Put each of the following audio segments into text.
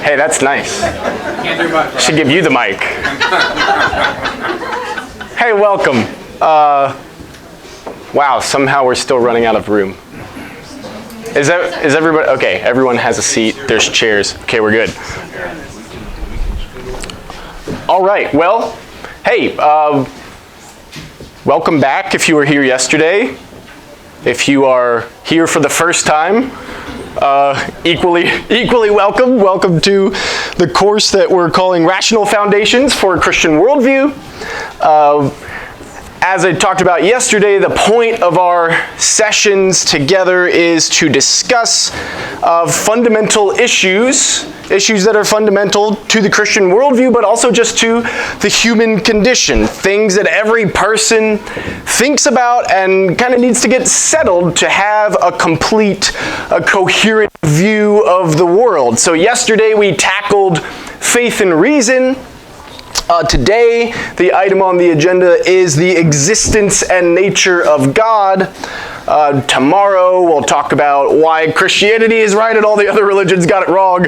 Hey, that's nice. Should give you the mic. Hey, welcome. Wow, somehow we're still running out of room. Is everybody, okay, everyone has a seat, there's chairs. Okay, we're good. All right, well, hey, welcome back if you were here yesterday. If you are here for the first time, equally welcome. Welcome to the course that we're calling Rational Foundations for a Christian Worldview. As I talked about yesterday, the point of our sessions together is to discuss fundamental issues that are fundamental to the Christian worldview, but also just to the human condition, things that every person thinks about and kind of needs to get settled to have a coherent view of the world. So yesterday we tackled faith and reason. Today, the item on the agenda is the existence and nature of God. Tomorrow, we'll talk about why Christianity is right and all the other religions got it wrong.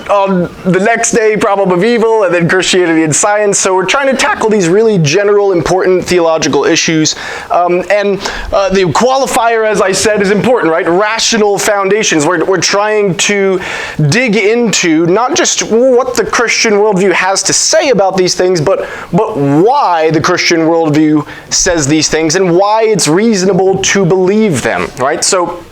On the next day, problem of evil, and then Christianity and science. So we're trying to tackle these really general, important theological issues. The qualifier, as I said, is important, right? Rational foundations. We're trying to dig into not just what the Christian worldview has to say about these things, but why the Christian worldview says these things and why it's reasonable to believe them, right? So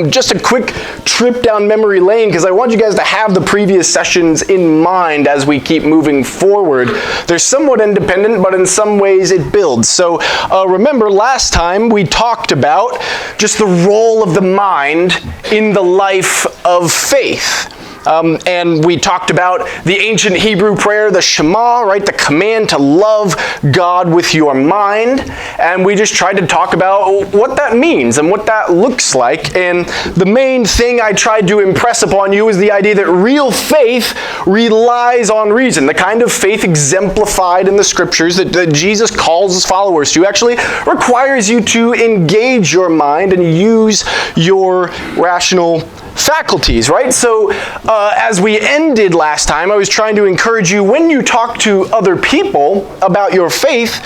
just a quick trip down memory lane, because I want you guys to have the previous sessions in mind as we keep moving forward. They're somewhat independent, but in some ways it builds. So remember, last time we talked about just the role of the mind in the life of faith. And we talked about the ancient Hebrew prayer, the Shema, right? The command to love God with your mind. And we just tried to talk about what that means and what that looks like. And the main thing I tried to impress upon you is the idea that real faith relies on reason. The kind of faith exemplified in the scriptures that Jesus calls his followers to actually requires you to engage your mind and use your rational faculties, right? So as we ended last time, I was trying to encourage you, when you talk to other people about your faith,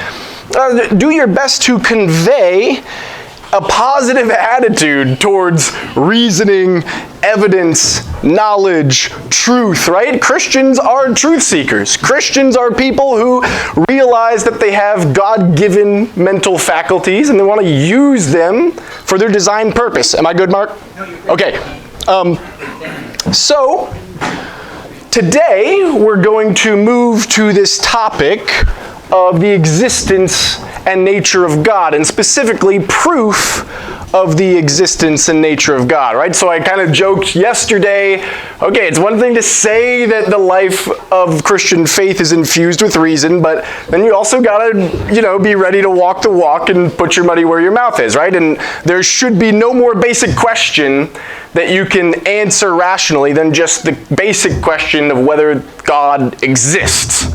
do your best to convey a positive attitude towards reasoning, evidence, knowledge, truth, right? Christians are truth seekers. Christians are people who realize that they have God-given mental faculties and they want to use them for their design purpose. Am I good, Mark? Okay. So, today we're going to move to this topic of the existence and nature of God, and specifically proof of the existence and nature of God, right? So I kind of joked yesterday, okay, it's one thing to say that the life of Christian faith is infused with reason, but then you also gotta, be ready to walk the walk and put your money where your mouth is, right? And there should be no more basic question that you can answer rationally than just the basic question of whether God exists.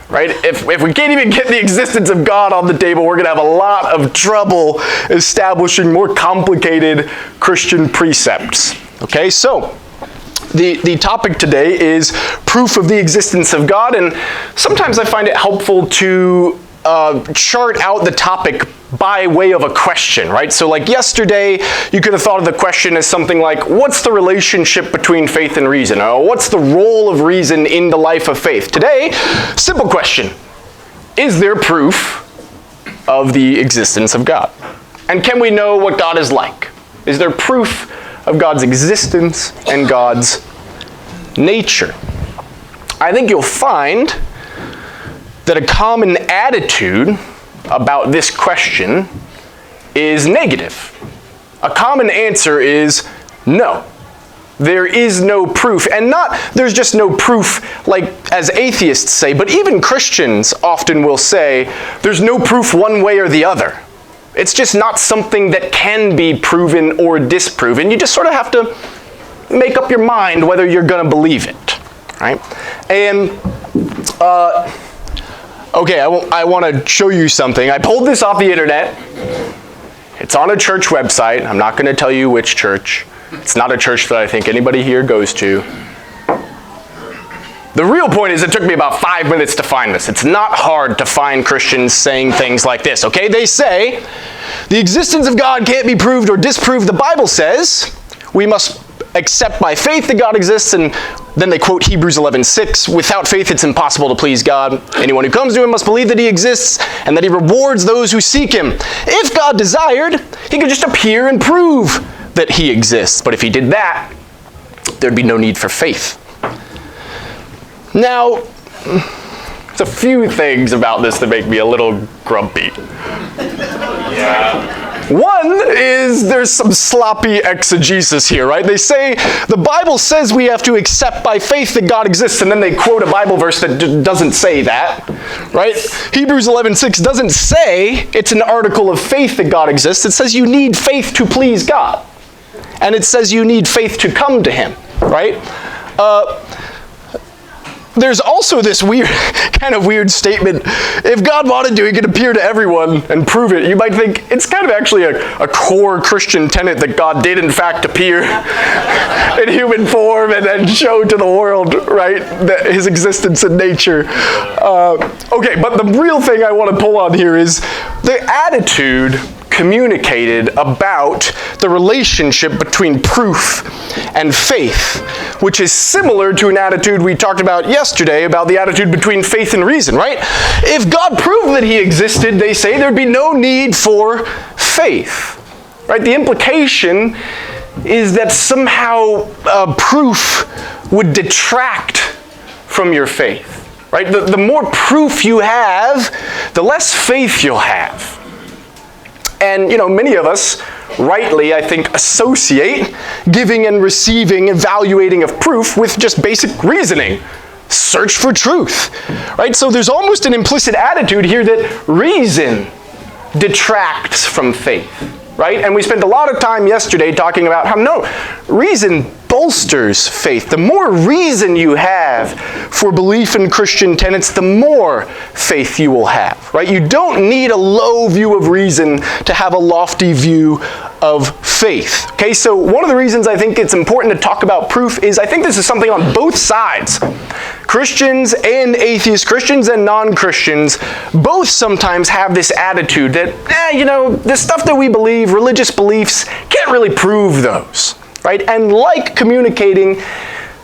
Right? If we can't even get the existence of God on the table, we're going to have a lot of trouble establishing more complicated Christian precepts. Okay, so the topic today is proof of the existence of God, and sometimes I find it helpful to chart out the topic by way of a question, right? So like yesterday, you could have thought of the question as something like, what's the relationship between faith and reason? Or what's the role of reason in the life of faith? Today, simple question. Is there proof of the existence of God? And can we know what God is like? Is there proof of God's existence and God's nature? I think you'll find that a common attitude about this question is negative. A common answer is no. There is no proof. And not there's just no proof like as atheists say, but even Christians often will say there's no proof one way or the other. It's just not something that can be proven or disproven. You just sort of have to make up your mind whether you're going to believe it, right? And okay, I want to show you something. I pulled this off the internet. It's on a church website. I'm not going to tell you which church. It's not a church that I think anybody here goes to. The real point is it took me about 5 minutes to find this. It's not hard to find Christians saying things like this, okay? They say, the existence of God can't be proved or disproved. The Bible says we must accept by faith that God exists, and then they quote Hebrews 11:6, without faith it's impossible to please God. Anyone who comes to him must believe that he exists and that he rewards those who seek him. If God desired, he could just appear and prove that he exists. But if he did that, there'd be no need for faith. Now, there's a few things about this that make me a little grumpy. Yeah. One is there's some sloppy exegesis here, right? They say the Bible says we have to accept by faith that God exists, and then they quote a Bible verse that doesn't say that, right? Hebrews 11:6 doesn't say it's an article of faith that God exists. It says you need faith to please God. And it says you need faith to come to him, right? There's also this kind of weird statement. If God wanted to, he could appear to everyone and prove it. You might think it's kind of actually a core Christian tenet that God did in fact appear in human form and then show to the world, right, his existence and nature. Okay, but the real thing I want to pull on here is the attitude communicated about the relationship between proof and faith, which is similar to an attitude we talked about yesterday about the attitude between faith and reason, right? If God proved that he existed, they say there'd be no need for faith, right? The implication is that somehow proof would detract from your faith, right? The more proof you have, the less faith you'll have. And, many of us, rightly, I think, associate giving and receiving, evaluating of proof with just basic reasoning. Search for truth, right? So there's almost an implicit attitude here that reason detracts from faith, right? And we spent a lot of time yesterday talking about how, no, reason bolsters faith. The more reason you have for belief in Christian tenets, the more faith you will have, right? You don't need a low view of reason to have a lofty view of faith. Okay, so one of the reasons I think it's important to talk about proof is I think this is something on both sides. Christians and atheist Christians and non-Christians both sometimes have this attitude that, the stuff that we believe, religious beliefs, can't really prove those. Right? And like communicating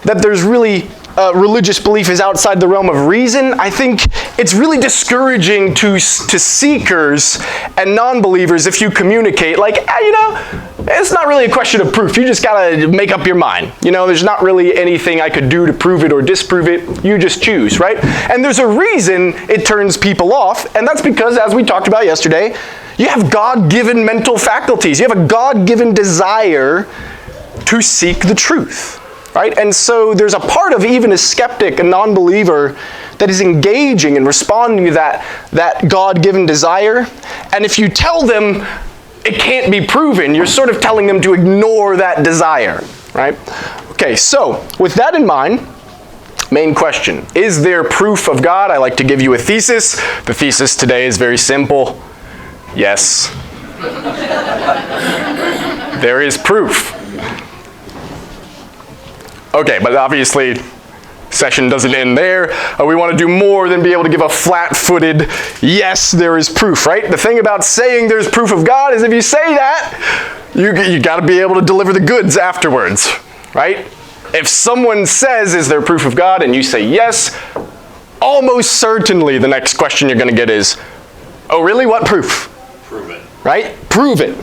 that there's really religious belief is outside the realm of reason, I think it's really discouraging to seekers and non-believers if you communicate like, it's not really a question of proof. You just gotta make up your mind. There's not really anything I could do to prove it or disprove it. You just choose, right? And there's a reason it turns people off, and that's because, as we talked about yesterday, you have God-given mental faculties. You have a God-given desire to seek the truth, right? And so there's a part of even a skeptic, a non-believer, that is engaging and responding to that God-given desire. And if you tell them it can't be proven, you're sort of telling them to ignore that desire, right? Okay, so with that in mind, main question, is there proof of God? I like to give you a thesis. The thesis today is very simple. Yes. There is proof. Okay, but obviously, session doesn't end there. We want to do more than be able to give a flat-footed, yes, there is proof, right? The thing about saying there's proof of God is if you say that, you got to be able to deliver the goods afterwards, right? If someone says, is there proof of God, and you say yes, almost certainly the next question you're going to get is, oh, really? What proof? Prove it. Right? Prove it.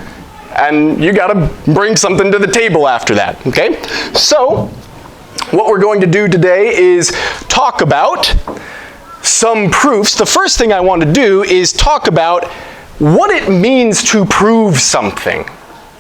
And you got to bring something to the table after that, okay? So, what we're going to do today is talk about some proofs. The first thing I want to do is talk about what it means to prove something.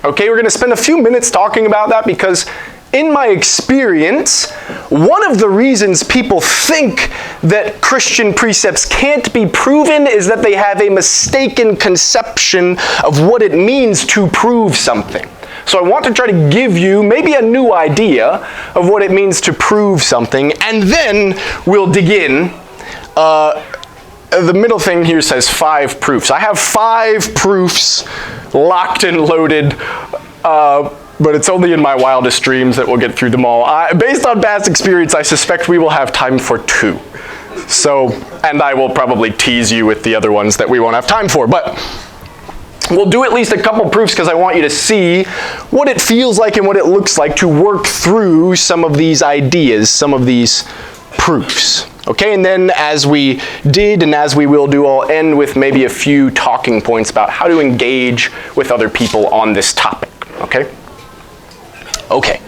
Okay, we're going to spend a few minutes talking about that because in my experience, one of the reasons people think that Christian precepts can't be proven is that they have a mistaken conception of what it means to prove something. So I want to try to give you maybe a new idea of what it means to prove something, and then we'll dig in. The middle thing here says 5 proofs. I have 5 proofs locked and loaded. but it's only in my wildest dreams that we'll get through them all. Based on past experience, I suspect we will have time for 2. So, and I will probably tease you with the other ones that we won't have time for, but we'll do at least a couple proofs because I want you to see what it feels like and what it looks like to work through some of these ideas, some of these proofs. Okay, and then as we did and as we will do, I'll end with maybe a few talking points about how to engage with other people on this topic. Okay? Okay.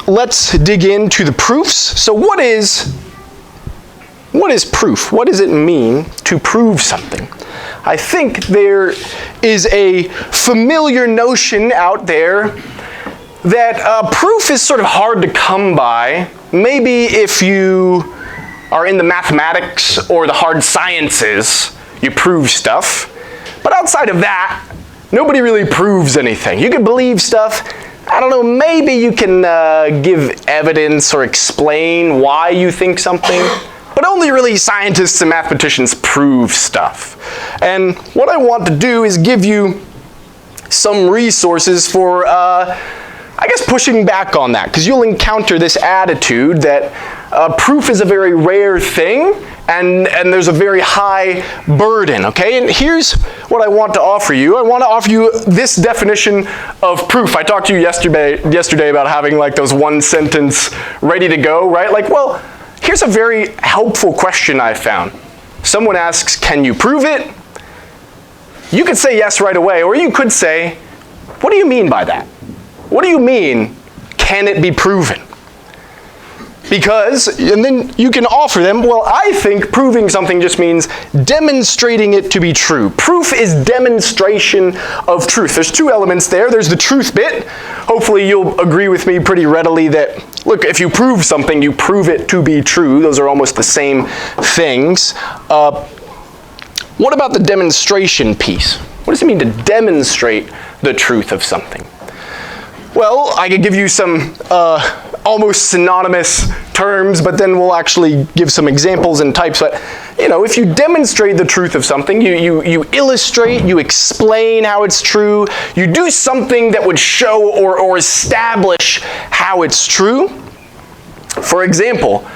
Let's dig into the proofs. So what is proof? What does it mean to prove something? I think there is a familiar notion out there that proof is sort of hard to come by. Maybe if you are in the mathematics or the hard sciences, you prove stuff. But outside of that, nobody really proves anything. You can believe stuff. I don't know, maybe you can give evidence or explain why you think something. But only really scientists and mathematicians prove stuff. And what I want to do is give you some resources for, I guess, pushing back on that, because you'll encounter this attitude that proof is a very rare thing, and there's a very high burden, okay? And here's what I want to offer you. I want to offer you this definition of proof. I talked to you yesterday about having like those one sentence ready to go, right? Like, well, here's a very helpful question I found. Someone asks, can you prove it? You could say yes right away, or you could say, what do you mean by that? What do you mean, can it be proven? Because, and then you can offer them, well, I think proving something just means demonstrating it to be true. Proof is demonstration of truth. There's 2 elements there. There's the truth bit. Hopefully you'll agree with me pretty readily that, look, if you prove something, you prove it to be true. Those are almost the same things. What about the demonstration piece? What does it mean to demonstrate the truth of something? Well, I could give you some almost synonymous terms, but then we'll actually give some examples and types. But, you know, if you demonstrate the truth of something, you illustrate, you explain how it's true, you do something that would show or establish how it's true. For example,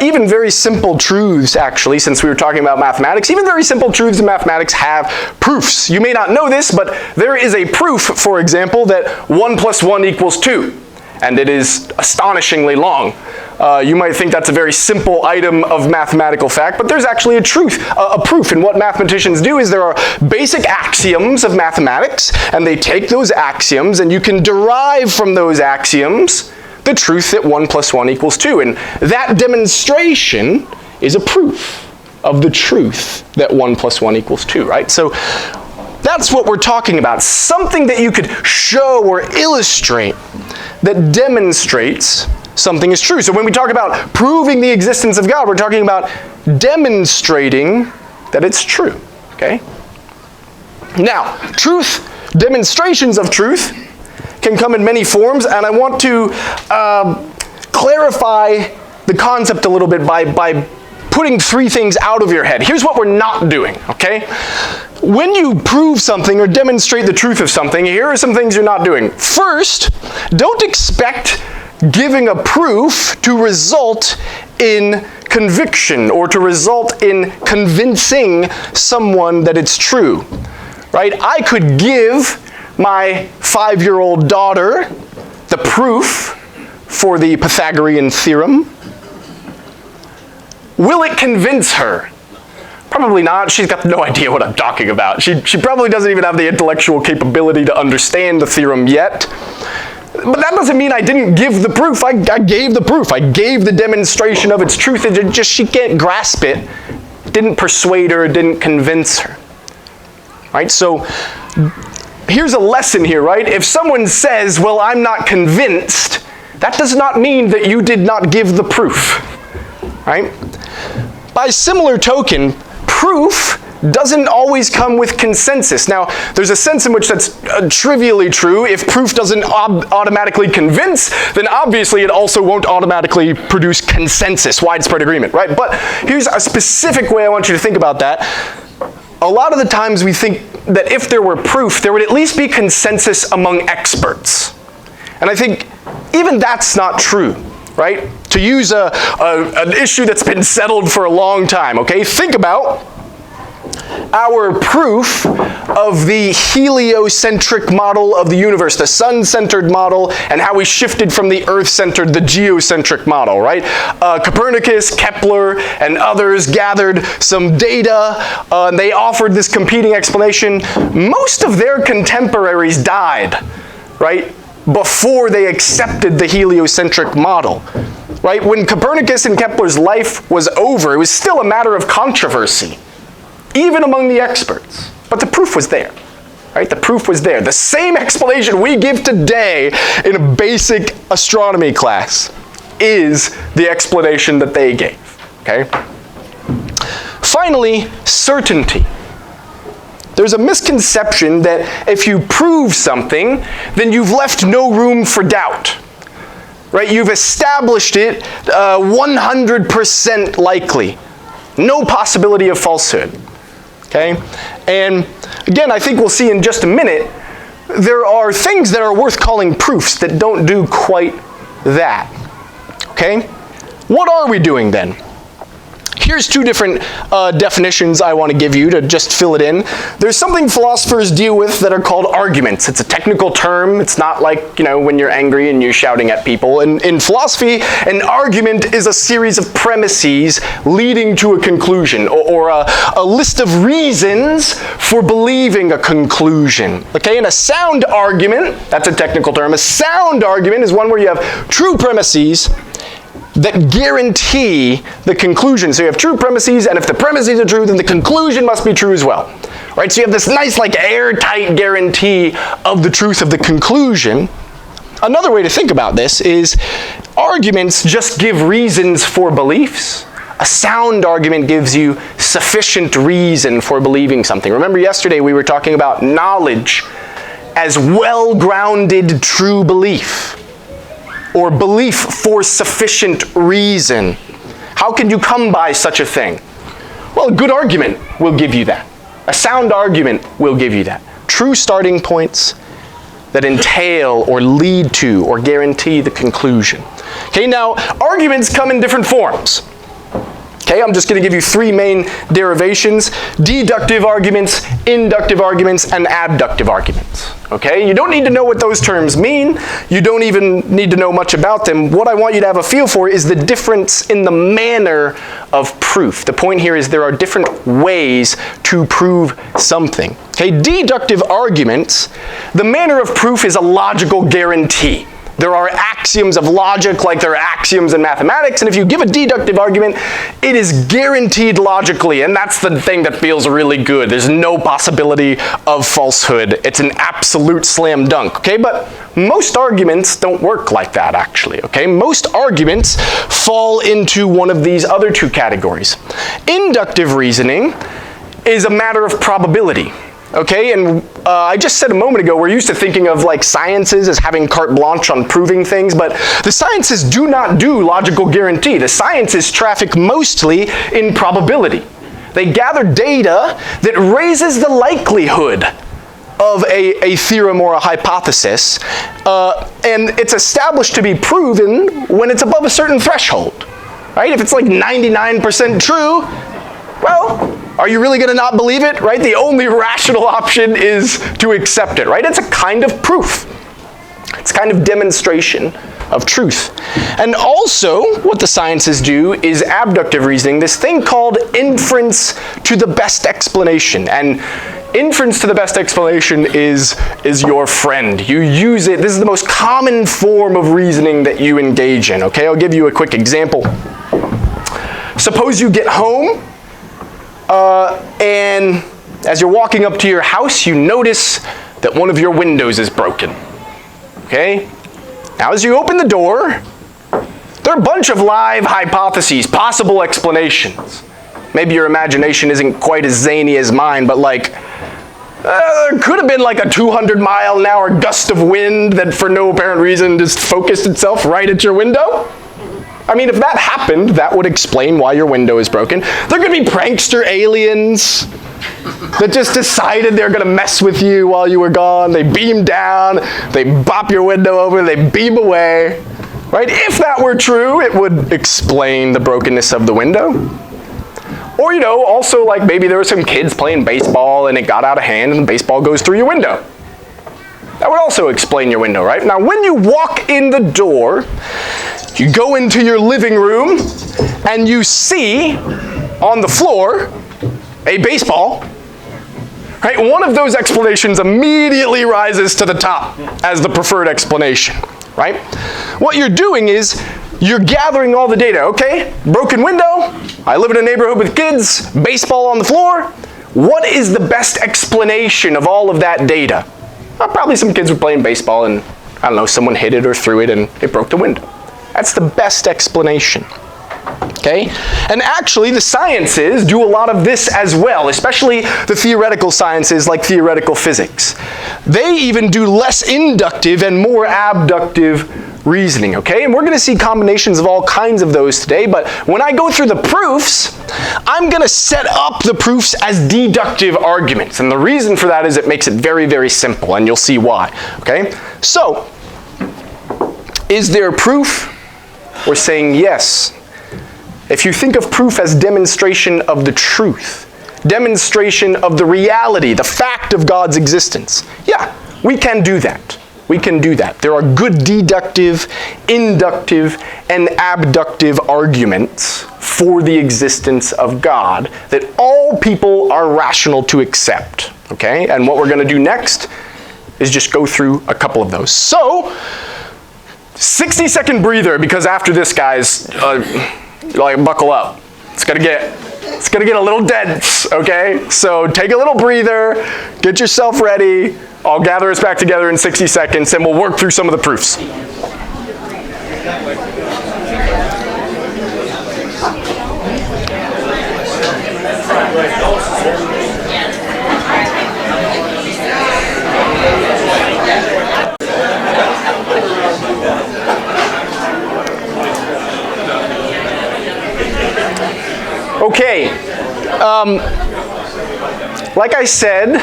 even very simple truths, actually, since we were talking about mathematics, even very simple truths in mathematics have proofs. You may not know this, but there is a proof, for example, that 1 + 1 = 2. And it is astonishingly long. You might think that's a very simple item of mathematical fact, but there's actually a proof. And what mathematicians do is there are basic axioms of mathematics, and they take those axioms, and you can derive from those axioms the truth that 1 + 1 = 2. And that demonstration is a proof of the truth that 1 + 1 = 2, right? So that's what we're talking about. Something that you could show or illustrate that demonstrates something is true. So when we talk about proving the existence of God, we're talking about demonstrating that it's true, okay? Now, truth, demonstrations of truth can come in many forms, and I want to clarify the concept a little bit by putting 3 things out of your head. Here's what we're not doing, okay? When you prove something or demonstrate the truth of something, here are some things you're not doing. First, don't expect giving a proof to result in conviction or to result in convincing someone that it's true, right? I could give my 5-year-old daughter the proof for the Pythagorean theorem. Will it convince her? Probably not. She's got no idea what I'm talking about. She probably doesn't even have the intellectual capability to understand the theorem yet. But that doesn't mean I didn't give the proof. I gave the proof. I gave the demonstration of its truth. It just, she can't grasp it. It didn't persuade her. It didn't convince her. Right? So here's a lesson here, right? If someone says, well, I'm not convinced, that does not mean that you did not give the proof. Right? By similar token, proof doesn't always come with consensus. Now, there's a sense in which that's trivially true. If proof doesn't automatically convince, then obviously it also won't automatically produce consensus, widespread agreement, right? But here's a specific way I want you to think about that. A lot of the times we think that if there were proof, there would at least be consensus among experts. And I think even that's not true, right? To use an issue that's been settled for a long time, okay? Think about our proof of the heliocentric model of the universe, the sun-centered model, and how we shifted from the earth-centered, the geocentric model, right? Copernicus, Kepler, and others gathered some data, and they offered this competing explanation. Most of their contemporaries died, right, before they accepted the heliocentric model. Right? When Copernicus and Kepler's life was over, it was still a matter of controversy, even among the experts. But the proof was there, right? The proof was there. The same explanation we give today in a basic astronomy class is the explanation that they gave, okay? Finally, certainty. There's a misconception that if you prove something, then you've left no room for doubt. Right? You've established it 100% likely. No possibility of falsehood. Okay? And again, I think we'll see in just a minute, there are things that are worth calling proofs that don't do quite that. Okay? What are we doing then? Here's two different definitions I want to give you to just fill it in. There's something philosophers deal with that are called arguments. It's a technical term. It's not like, when you're angry and you're shouting at people. In philosophy, an argument is a series of premises leading to a conclusion, or a list of reasons for believing a conclusion. Okay, and a sound argument, that's a technical term. A sound argument is one where you have true premises that guarantee the conclusion. So you have true premises, and if the premises are true, then the conclusion must be true as well. Right? So you have this nice, airtight guarantee of the truth of the conclusion. Another way to think about this is arguments just give reasons for beliefs. A sound argument gives you sufficient reason for believing something. Remember yesterday we were talking about knowledge as well-grounded true belief, or belief for sufficient reason. How can you come by such a thing? Well, a good argument will give you that. A sound argument will give you that. True starting points that entail or lead to or guarantee the conclusion. Okay, now arguments come in different forms. Okay, I'm just going to give you three main derivations: deductive arguments, inductive arguments, and abductive arguments. Okay, you don't need to know what those terms mean. You don't even need to know much about them. What I want you to have a feel for is the difference in the manner of proof. The point here is there are different ways to prove something. Okay, deductive arguments, the manner of proof is a logical guarantee. There are axioms of logic like there are axioms in mathematics, and if you give a deductive argument, it is guaranteed logically, and that's the thing that feels really good. There's no possibility of falsehood. It's an absolute slam dunk, okay? But most arguments don't work like that, actually, okay? Most arguments fall into one of these other two categories. Inductive reasoning is a matter of probability. Okay, and I just said a moment ago, we're used to thinking of sciences as having carte blanche on proving things, but the sciences do not do logical guarantee. The sciences traffic mostly in probability. They gather data that raises the likelihood of a theorem or a hypothesis, and it's established to be proven when it's above a certain threshold. Right? If it's 99% true, well, are you really going to not believe it, right? The only rational option is to accept it, right? It's a kind of proof. It's kind of demonstration of truth. And also, what the sciences do is abductive reasoning, this thing called inference to the best explanation. And inference to the best explanation is your friend. You use it. This is the most common form of reasoning that you engage in, okay? I'll give you a quick example. Suppose you get home, and as you're walking up to your house, you notice that one of your windows is broken. Okay? Now, as you open the door, there are a bunch of live hypotheses, possible explanations. Maybe your imagination isn't quite as zany as mine, but there could have been a 200-mile-an-hour gust of wind that for no apparent reason just focused itself right at your window. I mean, if that happened, that would explain why your window is broken. There could be prankster aliens, that just decided they're going to mess with you while you were gone. They beam down, they bop your window over, they beam away. Right? If that were true, it would explain the brokenness of the window. Or, also like maybe there were some kids playing baseball and it got out of hand and the baseball goes through your window. That would also explain your window, right? Now, when you walk in the door, you go into your living room and you see on the floor a baseball, right? One of those explanations immediately rises to the top as the preferred explanation, right? What you're doing is you're gathering all the data. Okay, broken window, I live in a neighborhood with kids, baseball on the floor. What is the best explanation of all of that data? Well, probably some kids were playing baseball and, I don't know, someone hit it or threw it and it broke the window. That's the best explanation. Okay? And actually, the sciences do a lot of this as well, especially the theoretical sciences like theoretical physics. They even do less inductive and more abductive reasoning, okay? And we're going to see combinations of all kinds of those today, but when I go through the proofs, I'm going to set up the proofs as deductive arguments. And the reason for that is it makes it very, very simple, and you'll see why, okay? So, is there proof? We're saying yes. If you think of proof as demonstration of the truth, demonstration of the reality, the fact of God's existence, yeah, we can do that. We can do that. There are good deductive, inductive, and abductive arguments for the existence of God that all people are rational to accept, okay? And what we're going to do next is just go through a couple of those. So, 60-second breather, because after this, guys, buckle up. It's gonna get a little dense, okay? So take a little breather, get yourself ready. I'll gather us back together in 60 seconds and we'll work through some of the proofs. Okay, like I said,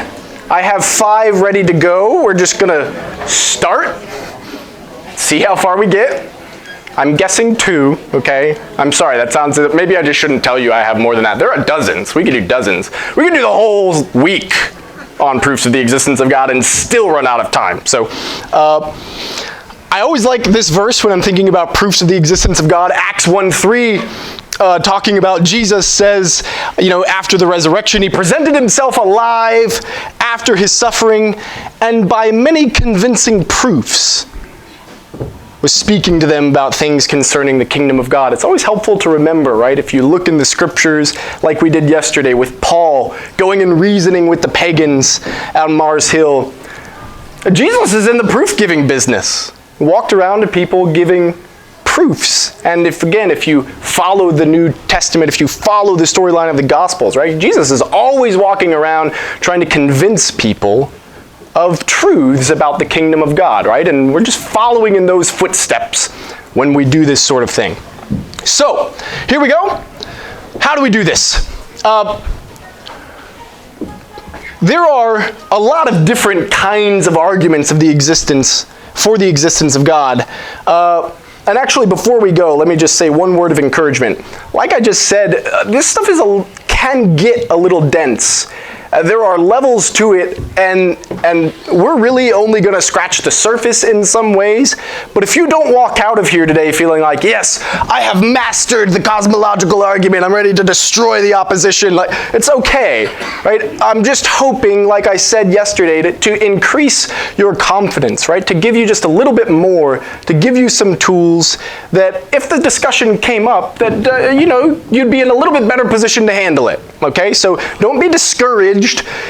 I have 5 ready to go. We're just gonna start, see how far we get. I'm guessing 2, okay? I'm sorry, that sounds, maybe I just shouldn't tell you I have more than that. There are dozens, we could do dozens. We could do the whole week on proofs of the existence of God and still run out of time. So, I always like this verse when I'm thinking about proofs of the existence of God. Acts 1:3, talking about Jesus says, after the resurrection, he presented himself alive after his suffering, and by many convincing proofs was speaking to them about things concerning the kingdom of God. It's always helpful to remember, right? If you look in the scriptures, like we did yesterday with Paul, going and reasoning with the pagans out on Mars Hill, Jesus is in the proof-giving business. He walked around to people giving proofs. And if you follow the New Testament, if you follow the storyline of the Gospels, right? Jesus is always walking around trying to convince people of truths about the kingdom of God, right? And we're just following in those footsteps when we do this sort of thing. So, here we go. How do we do this? There are a lot of different kinds of arguments of the existence, for the existence of God. And actually, before we go, let me just say one word of encouragement. Like I just said, this stuff can get a little dense. There are levels to it, and we're really only going to scratch the surface in some ways. But if you don't walk out of here today feeling like, yes, I have mastered the cosmological argument, I'm ready to destroy the opposition, it's okay, right? I'm just hoping, like I said yesterday, to increase your confidence, right? To give you just a little bit more, to give you some tools that if the discussion came up, that you'd be in a little bit better position to handle it, okay? So don't be discouraged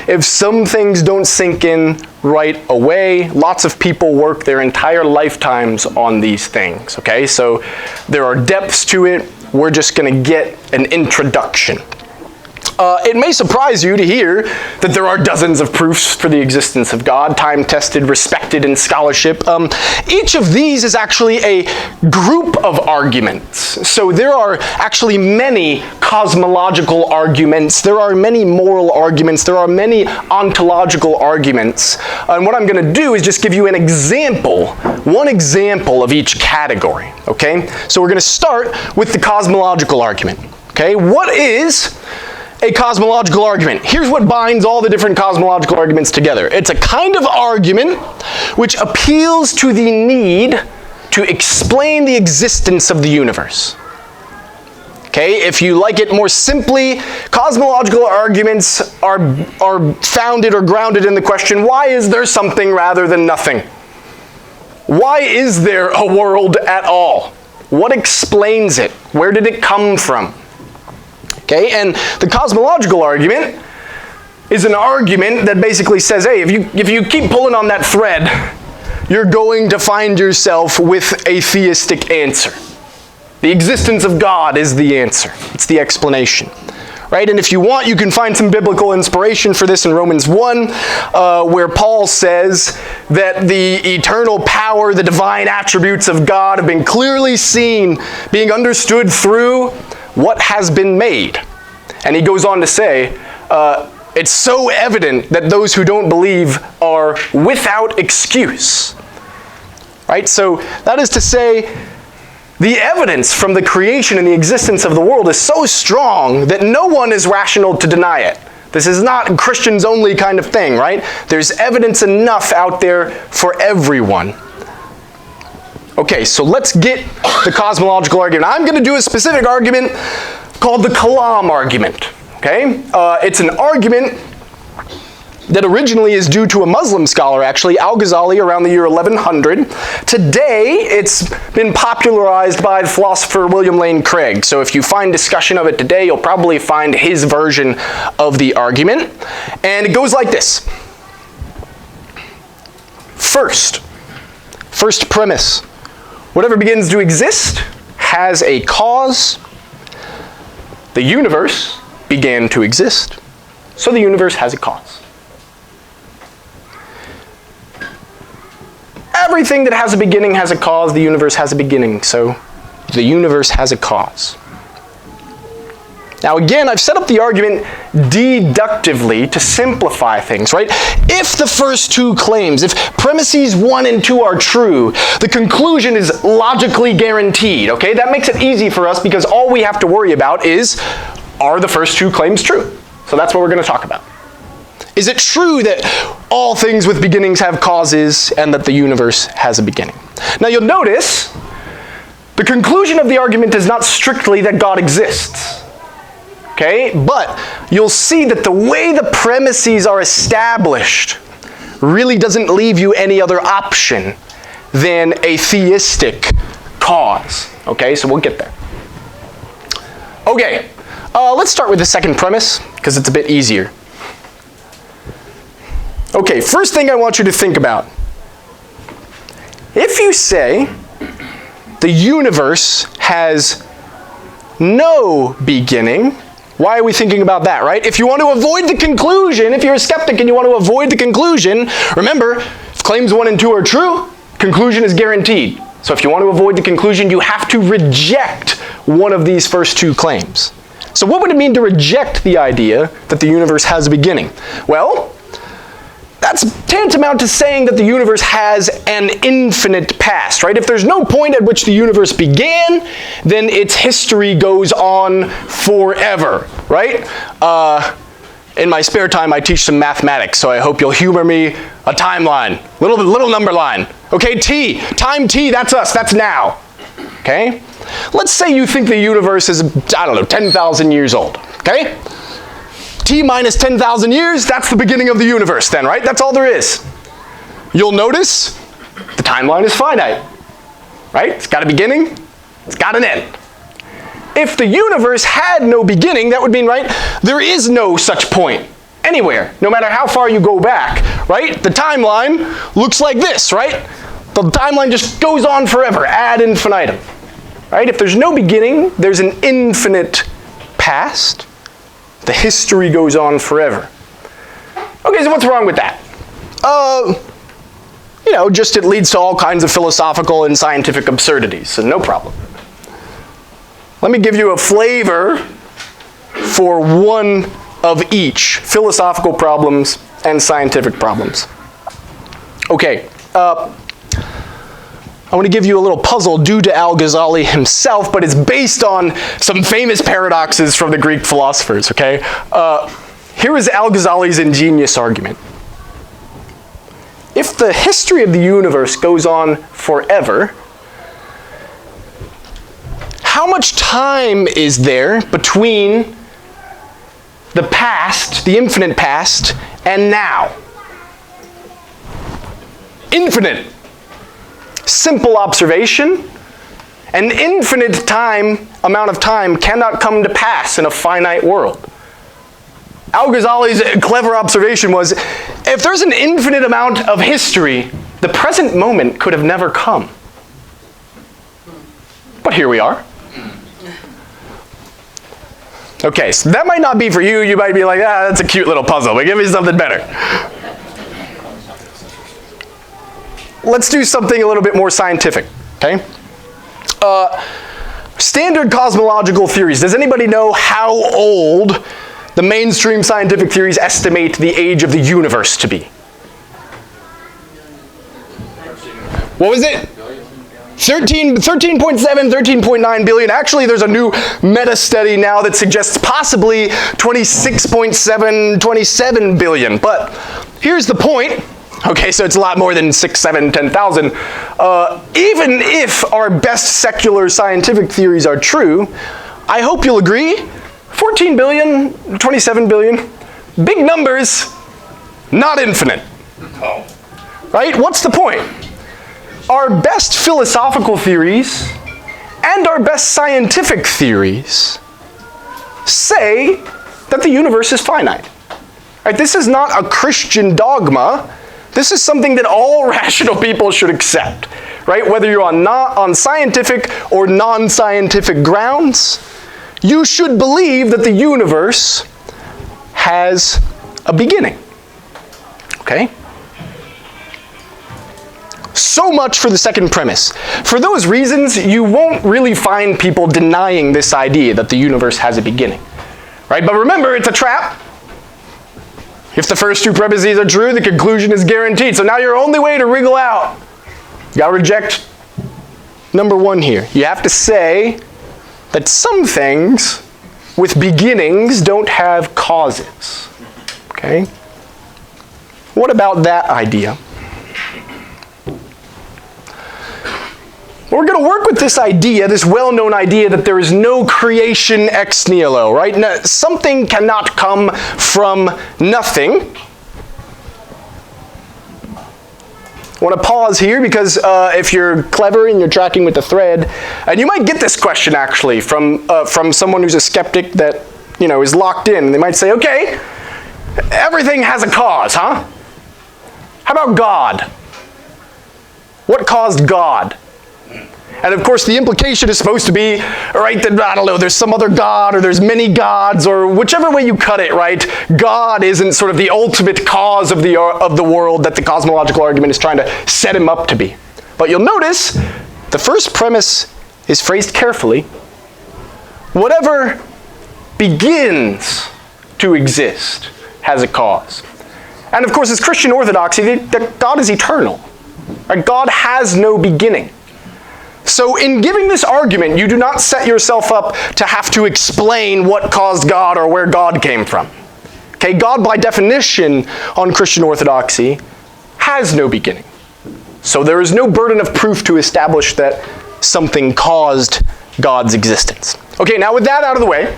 if some things don't sink in right away. Lots of people work their entire lifetimes on these things, okay? So there are depths to it. We're just going to get an introduction. It may surprise you to hear that there are dozens of proofs for the existence of God, time-tested, respected in scholarship. Each of these is actually a group of arguments. So there are actually many cosmological arguments, there are many moral arguments, there are many ontological arguments. And what I'm going to do is just give you an example, one example of each category, okay? So we're going to start with the cosmological argument, okay? What is a cosmological argument? Here's what binds all the different cosmological arguments together. It's a kind of argument which appeals to the need to explain the existence of the universe. Okay, if you like it more simply, cosmological arguments are founded or grounded in the question, why is there something rather than nothing? Why is there a world at all? What explains it? Where did it come from? Okay, and the cosmological argument is an argument that basically says, hey, if you keep pulling on that thread, you're going to find yourself with a theistic answer. The existence of God is the answer. It's the explanation. Right? And if you want, you can find some biblical inspiration for this in Romans 1, where Paul says that the eternal power, the divine attributes of God have been clearly seen, being understood through what has been made. And he goes on to say, it's so evident that those who don't believe are without excuse. Right? So that is to say, the evidence from the creation and the existence of the world is so strong that no one is rational to deny it. This is not Christians only kind of thing, right? There's evidence enough out there for everyone. Okay, so let's get the cosmological argument. I'm going to do a specific argument called the Kalam argument. Okay? It's an argument that originally is due to a Muslim scholar, actually, Al-Ghazali, around the year 1100. Today, it's been popularized by the philosopher William Lane Craig. So if you find discussion of it today, you'll probably find his version of the argument. And it goes like this. First premise. Whatever begins to exist has a cause. The universe began to exist, so the universe has a cause. Everything that has a beginning has a cause. The universe has a beginning, so the universe has a cause. Now again, I've set up the argument deductively to simplify things, right? If the first two claims, if premises 1 and 2 are true, the conclusion is logically guaranteed, okay? That makes it easy for us because all we have to worry about is, are the first two claims true? So that's what we're going to talk about. Is it true that all things with beginnings have causes and that the universe has a beginning? Now you'll notice the conclusion of the argument is not strictly that God exists. Okay? But you'll see that the way the premises are established really doesn't leave you any other option than a theistic cause. Okay? So we'll get there. Okay. Let's start with the second premise because it's a bit easier. Okay, first thing I want you to think about. If you say the universe has no beginning, why are we thinking about that, right? If you want to avoid the conclusion, if you're a skeptic and you want to avoid the conclusion, remember, if claims 1 and 2 are true, conclusion is guaranteed. So if you want to avoid the conclusion, you have to reject one of these first two claims. So what would it mean to reject the idea that the universe has a beginning? Well, that's tantamount to saying that the universe has an infinite past, right? If there's no point at which the universe began, then its history goes on forever, right? In my spare time, I teach some mathematics, so I hope you'll humor me. A timeline, little number line. Okay, T, time T, that's us, that's now. Okay? Let's say you think the universe is, 10,000 years old, okay? T minus 10,000 years, that's the beginning of the universe then, right? That's all there is. You'll notice the timeline is finite, right? It's got a beginning, it's got an end. If the universe had no beginning, that would mean, right, there is no such point anywhere, no matter how far you go back, right? The timeline looks like this, right? The timeline just goes on forever, ad infinitum, right? If there's no beginning, there's an infinite past. The history goes on forever. Okay, so what's wrong with that? Just it leads to all kinds of philosophical and scientific absurdities, so no problem. Let me give you a flavor for one of each, philosophical problems and scientific problems. Okay, I want to give you a little puzzle due to Al-Ghazali himself, but it's based on some famous paradoxes from the Greek philosophers, okay? Here is Al-Ghazali's ingenious argument. If the history of the universe goes on forever, how much time is there between the past, the infinite past, and now? Infinite. Simple observation. An infinite amount of time cannot come to pass in a finite world. Al-Ghazali's clever observation was, if there's an infinite amount of history, the present moment could have never come. But here we are. Okay, so that might not be for you. You might be like, that's a cute little puzzle, but give me something better. Let's do something a little bit more scientific, okay? Standard cosmological theories. Does anybody know how old the mainstream scientific theories estimate the age of the universe to be? What was it? 13.7, 13.9 billion. Actually, there's a new meta-study now that suggests possibly 26.7, 27 billion. But here's the point. Okay, so it's a lot more than 6, 7, 10,000. Even if our best secular scientific theories are true, I hope you'll agree, 14 billion, 27 billion, big numbers, not infinite. Right? What's the point? Our best philosophical theories and our best scientific theories say that the universe is finite. Right? This is not a Christian dogma. This is something that all rational people should accept. Right? Whether you're on scientific or non-scientific grounds, you should believe that the universe has a beginning. Okay? So much for the second premise. For those reasons, you won't really find people denying this idea that the universe has a beginning. Right? But remember, it's a trap. If the first two premises are true, the conclusion is guaranteed. So now your only way to wriggle out, you gotta reject number one here. You have to say that some things with beginnings don't have causes. Okay? What about that idea? We're going to work with this idea, this well-known idea that there is no creation ex nihilo, right? No, something cannot come from nothing. I want to pause here because if you're clever and you're tracking with the thread, and you might get this question actually from someone who's a skeptic that is locked in. They might say, okay, everything has a cause, huh? How about God? What caused God? And of course, the implication is supposed to be, right, that, I don't know, there's some other God, or there's many gods, or whichever way you cut it, right? God isn't sort of the ultimate cause of the world that the cosmological argument is trying to set him up to be. But you'll notice, the first premise is phrased carefully. Whatever begins to exist has a cause. And of course, as Christian orthodoxy, that God is eternal. Right? God has no beginning. So in giving this argument, you do not set yourself up to have to explain what caused God or where God came from. Okay, God by definition on Christian orthodoxy has no beginning. So there is no burden of proof to establish that something caused God's existence. Okay, now with that out of the way,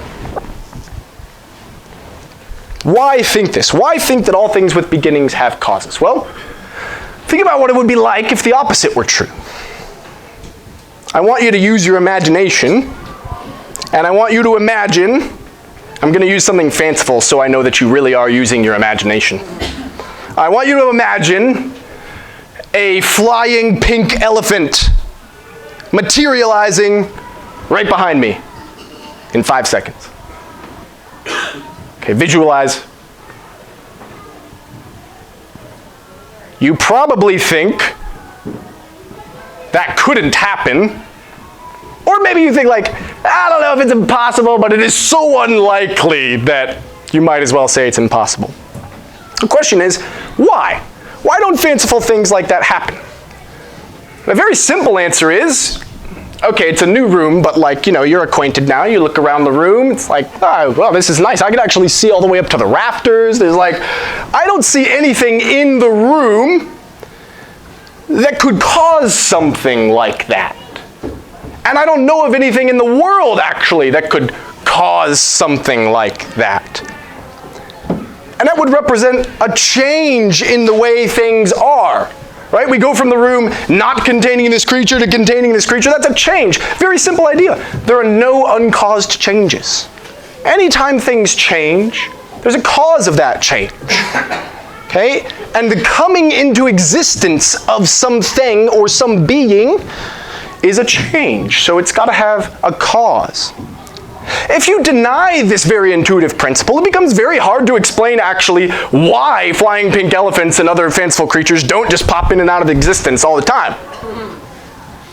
why think this? Why think that all things with beginnings have causes? Well, think about what it would be like if the opposite were true. I want you to use your imagination, and I want you to imagine, I'm going to use something fanciful so I know that you really are using your imagination. I want you to imagine a flying pink elephant materializing right behind me in 5 seconds. Okay, visualize. You probably think that couldn't happen. Or maybe you think like, I don't know if it's impossible, but it is so unlikely that you might as well say it's impossible. The question is, why? Why don't fanciful things like that happen? A very simple answer is, okay, it's a new room, but like, you're acquainted now. You look around the room, it's like, oh, well, this is nice. I can actually see all the way up to the rafters. There's like, I don't see anything in the room that could cause something like that. And I don't know of anything in the world, actually, that could cause something like that. And that would represent a change in the way things are. Right? We go from the room not containing this creature to containing this creature. That's a change. Very simple idea. There are no uncaused changes. Anytime things change, there's a cause of that change. Okay? And the coming into existence of something or some being is a change. So it's got to have a cause. If you deny this very intuitive principle, it becomes very hard to explain actually why flying pink elephants and other fanciful creatures don't just pop in and out of existence all the time.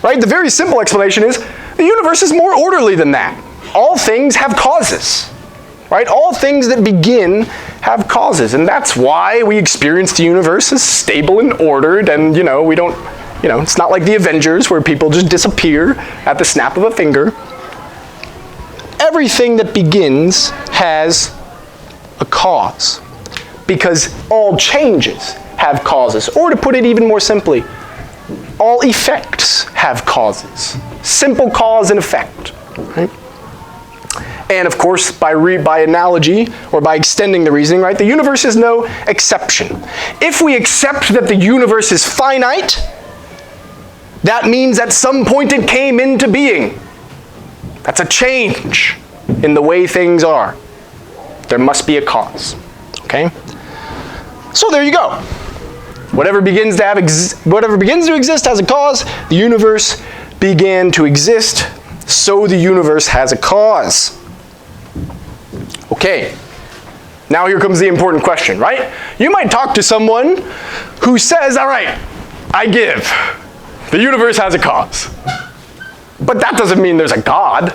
Right? The very simple explanation is the universe is more orderly than that. All things have causes. Right? All things that begin have causes, and that's why we experience the universe as stable and ordered, and we don't, it's not like the Avengers where people just disappear at the snap of a finger. Everything that begins has a cause, because all changes have causes. Or to put it even more simply, all effects have causes. Simple cause and effect. Right? And of course, by analogy, or by extending the reasoning, right, the universe is no exception. If we accept that the universe is finite, that means at some point it came into being. That's a change in the way things are. There must be a cause. Okay? So there you go. Whatever begins to exist has a cause. The universe began to exist, so the universe has a cause. Okay. Now here comes the important question, right? You might talk to someone who says, all right, I give. The universe has a cause. But that doesn't mean there's a God.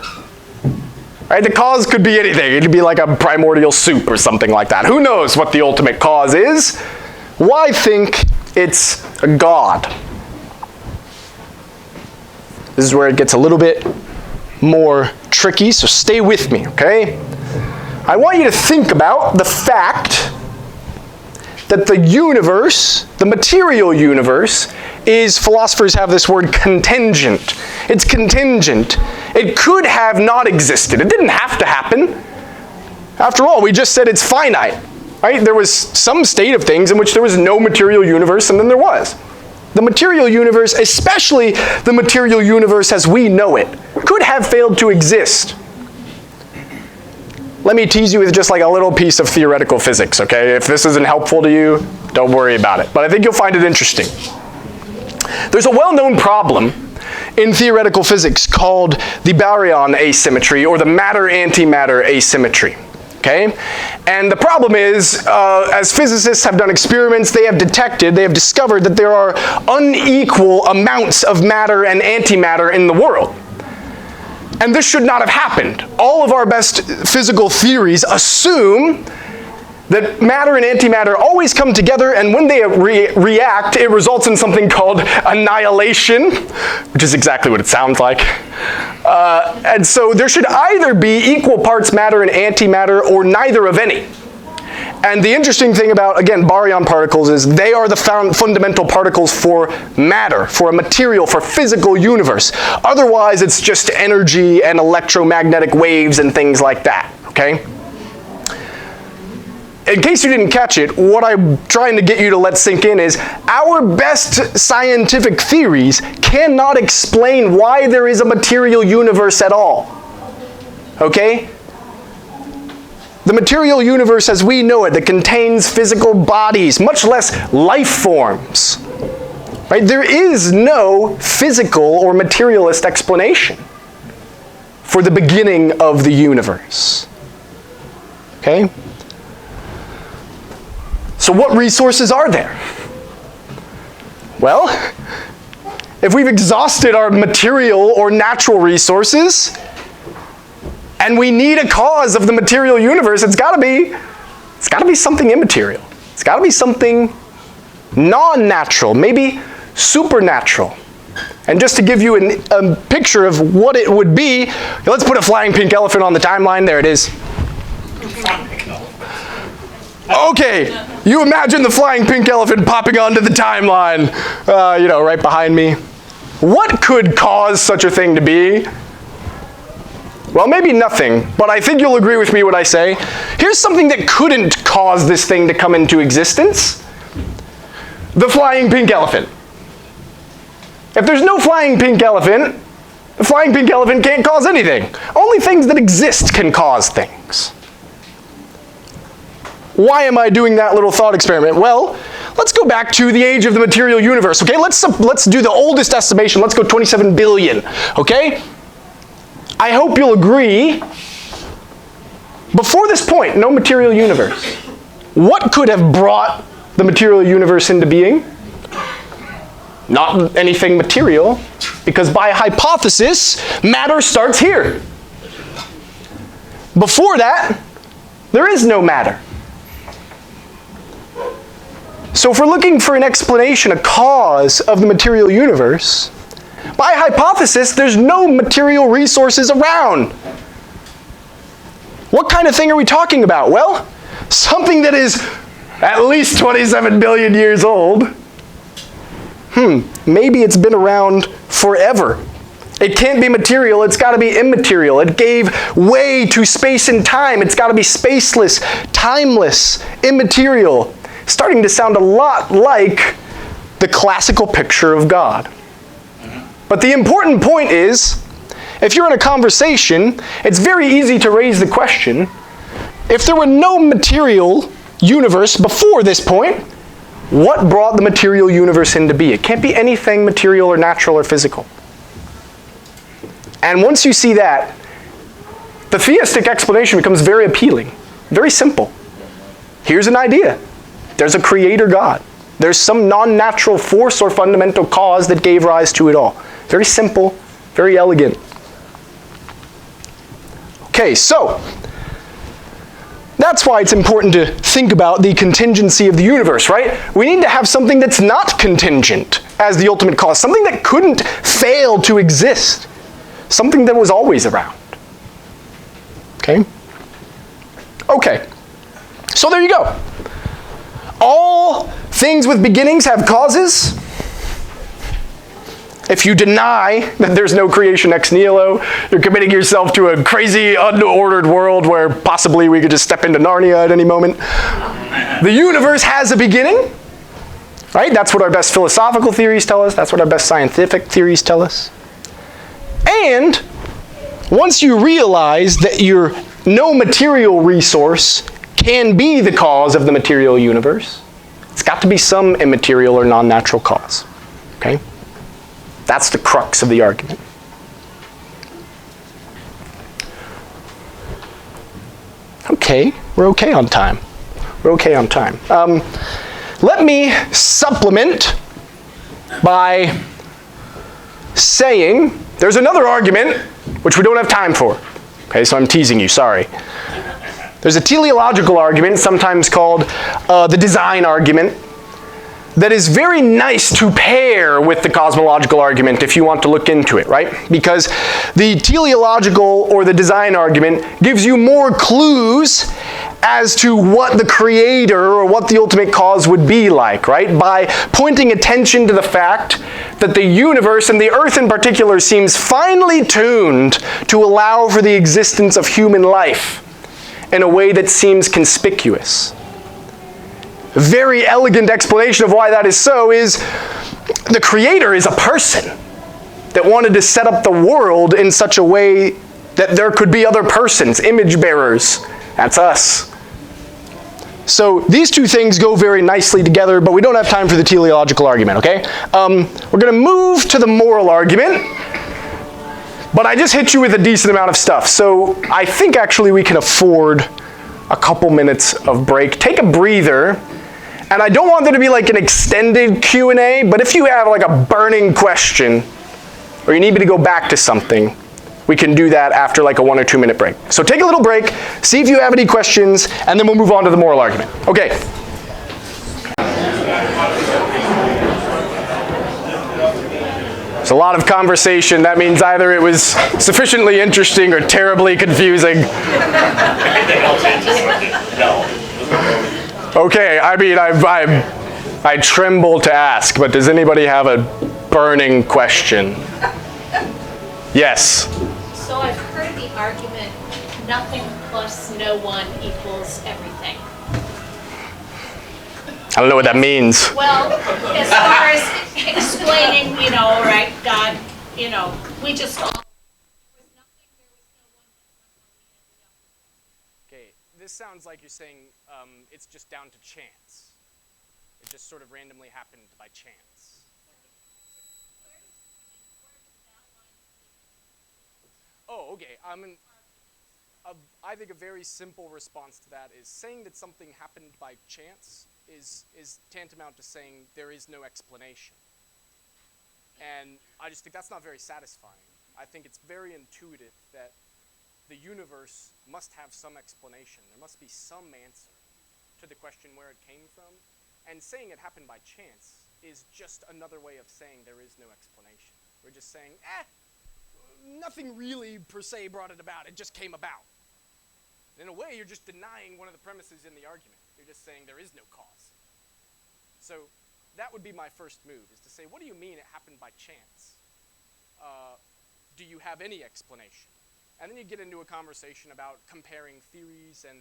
Right? The cause could be anything. It could be like a primordial soup or something like that. Who knows what the ultimate cause is? Why think it's a God? This is where it gets a little bit more tricky, so stay with me, okay? I want you to think about the fact that the universe, the material universe, is, philosophers have this word contingent. It's contingent. It could have not existed. It didn't have to happen. After all, we just said it's finite, right? There was some state of things in which there was no material universe, and then there was. The material universe, especially the material universe as we know it, could have failed to exist. Let me tease you with just like a little piece of theoretical physics, okay? If this isn't helpful to you, don't worry about it. But I think you'll find it interesting. There's a well-known problem in theoretical physics called the baryon asymmetry, or the matter-antimatter asymmetry. Okay? And the problem is, as physicists have done experiments, they have discovered that there are unequal amounts of matter and antimatter in the world. And this should not have happened. All of our best physical theories assume that matter and antimatter always come together, and when they react, it results in something called annihilation, which is exactly what it sounds like. And so there should either be equal parts matter and antimatter, or neither of any. And the interesting thing about, again, baryon particles is they are the fundamental particles for matter, for a material, for physical universe. Otherwise, it's just energy and electromagnetic waves and things like that, okay? In case you didn't catch it, what I'm trying to get you to let sink in is our best scientific theories cannot explain why there is a material universe at all. Okay? The material universe as we know it, that contains physical bodies, much less life forms. Right? There is no physical or materialist explanation for the beginning of the universe. Okay? So what resources are there? Well, if we've exhausted our material or natural resources, and we need a cause of the material universe, it's got to be something immaterial. It's got to be something non-natural, maybe supernatural. And just to give you a picture of what it would be, let's put a flying pink elephant on the timeline. There it is. Okay, you imagine the flying pink elephant popping onto the timeline, right behind me. What could cause such a thing to be? Well, maybe nothing, but I think you'll agree with me when I say, here's something that couldn't cause this thing to come into existence. The flying pink elephant. If there's no flying pink elephant, the flying pink elephant can't cause anything. Only things that exist can cause things. Why am I doing that little thought experiment? Well, let's go back to the age of the material universe, okay? Let's do the oldest estimation. Let's go 27 billion, okay? I hope you'll agree, before this point, no material universe. What could have brought the material universe into being? Not anything material, because by hypothesis, matter starts here. Before that, there is no matter. So if we're looking for an explanation, a cause of the material universe, by hypothesis, there's no material resources around. What kind of thing are we talking about? Well, something that is at least 27 billion years old. Maybe it's been around forever. It can't be material, it's got to be immaterial. It gave way to space and time. It's got to be spaceless, timeless, immaterial. Starting to sound a lot like the classical picture of God. But the important point is, if you're in a conversation, it's very easy to raise the question, if there were no material universe before this point, what brought the material universe into being? It can't be anything material or natural or physical. And once you see that, the theistic explanation becomes very appealing, very simple. Here's an idea. There's a creator God. There's some non-natural force or fundamental cause that gave rise to it all. Very simple, very elegant. Okay, so that's why it's important to think about the contingency of the universe, right? We need to have something that's not contingent as the ultimate cause, something that couldn't fail to exist, something that was always around. Okay? Okay, so there you go. All things with beginnings have causes. If you deny that there's no creation ex nihilo, you're committing yourself to a crazy, unordered world where possibly we could just step into Narnia at any moment. The universe has a beginning, right? That's what our best philosophical theories tell us. That's what our best scientific theories tell us. And once you realize that your no material resource can be the cause of the material universe, it's got to be some immaterial or non-natural cause, okay? That's the crux of the argument. Okay, we're okay on time. We're okay on time. Let me supplement by saying there's another argument which we don't have time for. Okay, so I'm teasing you, sorry. There's a teleological argument, sometimes called the design argument, that is very nice to pair with the cosmological argument if you want to look into it, right? Because the teleological or the design argument gives you more clues as to what the creator or what the ultimate cause would be like, right? By pointing attention to the fact that the universe, and the earth in particular, seems finely tuned to allow for the existence of human life in a way that seems conspicuous. A very elegant explanation of why that is so is the creator is a person that wanted to set up the world in such a way that there could be other persons, image bearers. That's us. So these two things go very nicely together, but we don't have time for the teleological argument, okay? We're going to move to the moral argument, but I just hit you with a decent amount of stuff. So I think actually we can afford a couple minutes of break. Take a breather And I don't want there to be like an extended Q&A, but if you have like a burning question, or you need me to go back to something, we can do that after like a 1 or 2 minute break. So take a little break, see if you have any questions, and then we'll move on to the moral argument. Okay. There's a lot of conversation. That means either it was sufficiently interesting or terribly confusing. Okay, I mean, I tremble to ask, but does anybody have a burning question? Yes? So I've heard the argument, nothing plus no one equals everything. I don't know what that means. Well, as far as explaining, right, God, we just all... Okay, this sounds like you're saying it's just down to chance. It just sort of randomly happened by chance. Oh, okay. I think a very simple response to that is saying that something happened by chance is tantamount to saying there is no explanation. And I just think that's not very satisfying. I think it's very intuitive that the universe must have some explanation. There must be some answer to the question where it came from. And saying it happened by chance is just another way of saying there is no explanation. We're just saying, nothing really per se brought it about. It just came about. In a way, you're just denying one of the premises in the argument. You're just saying there is no cause. So that would be my first move, is to say, what do you mean it happened by chance? Do you have any explanation? And then you get into a conversation about comparing theories and,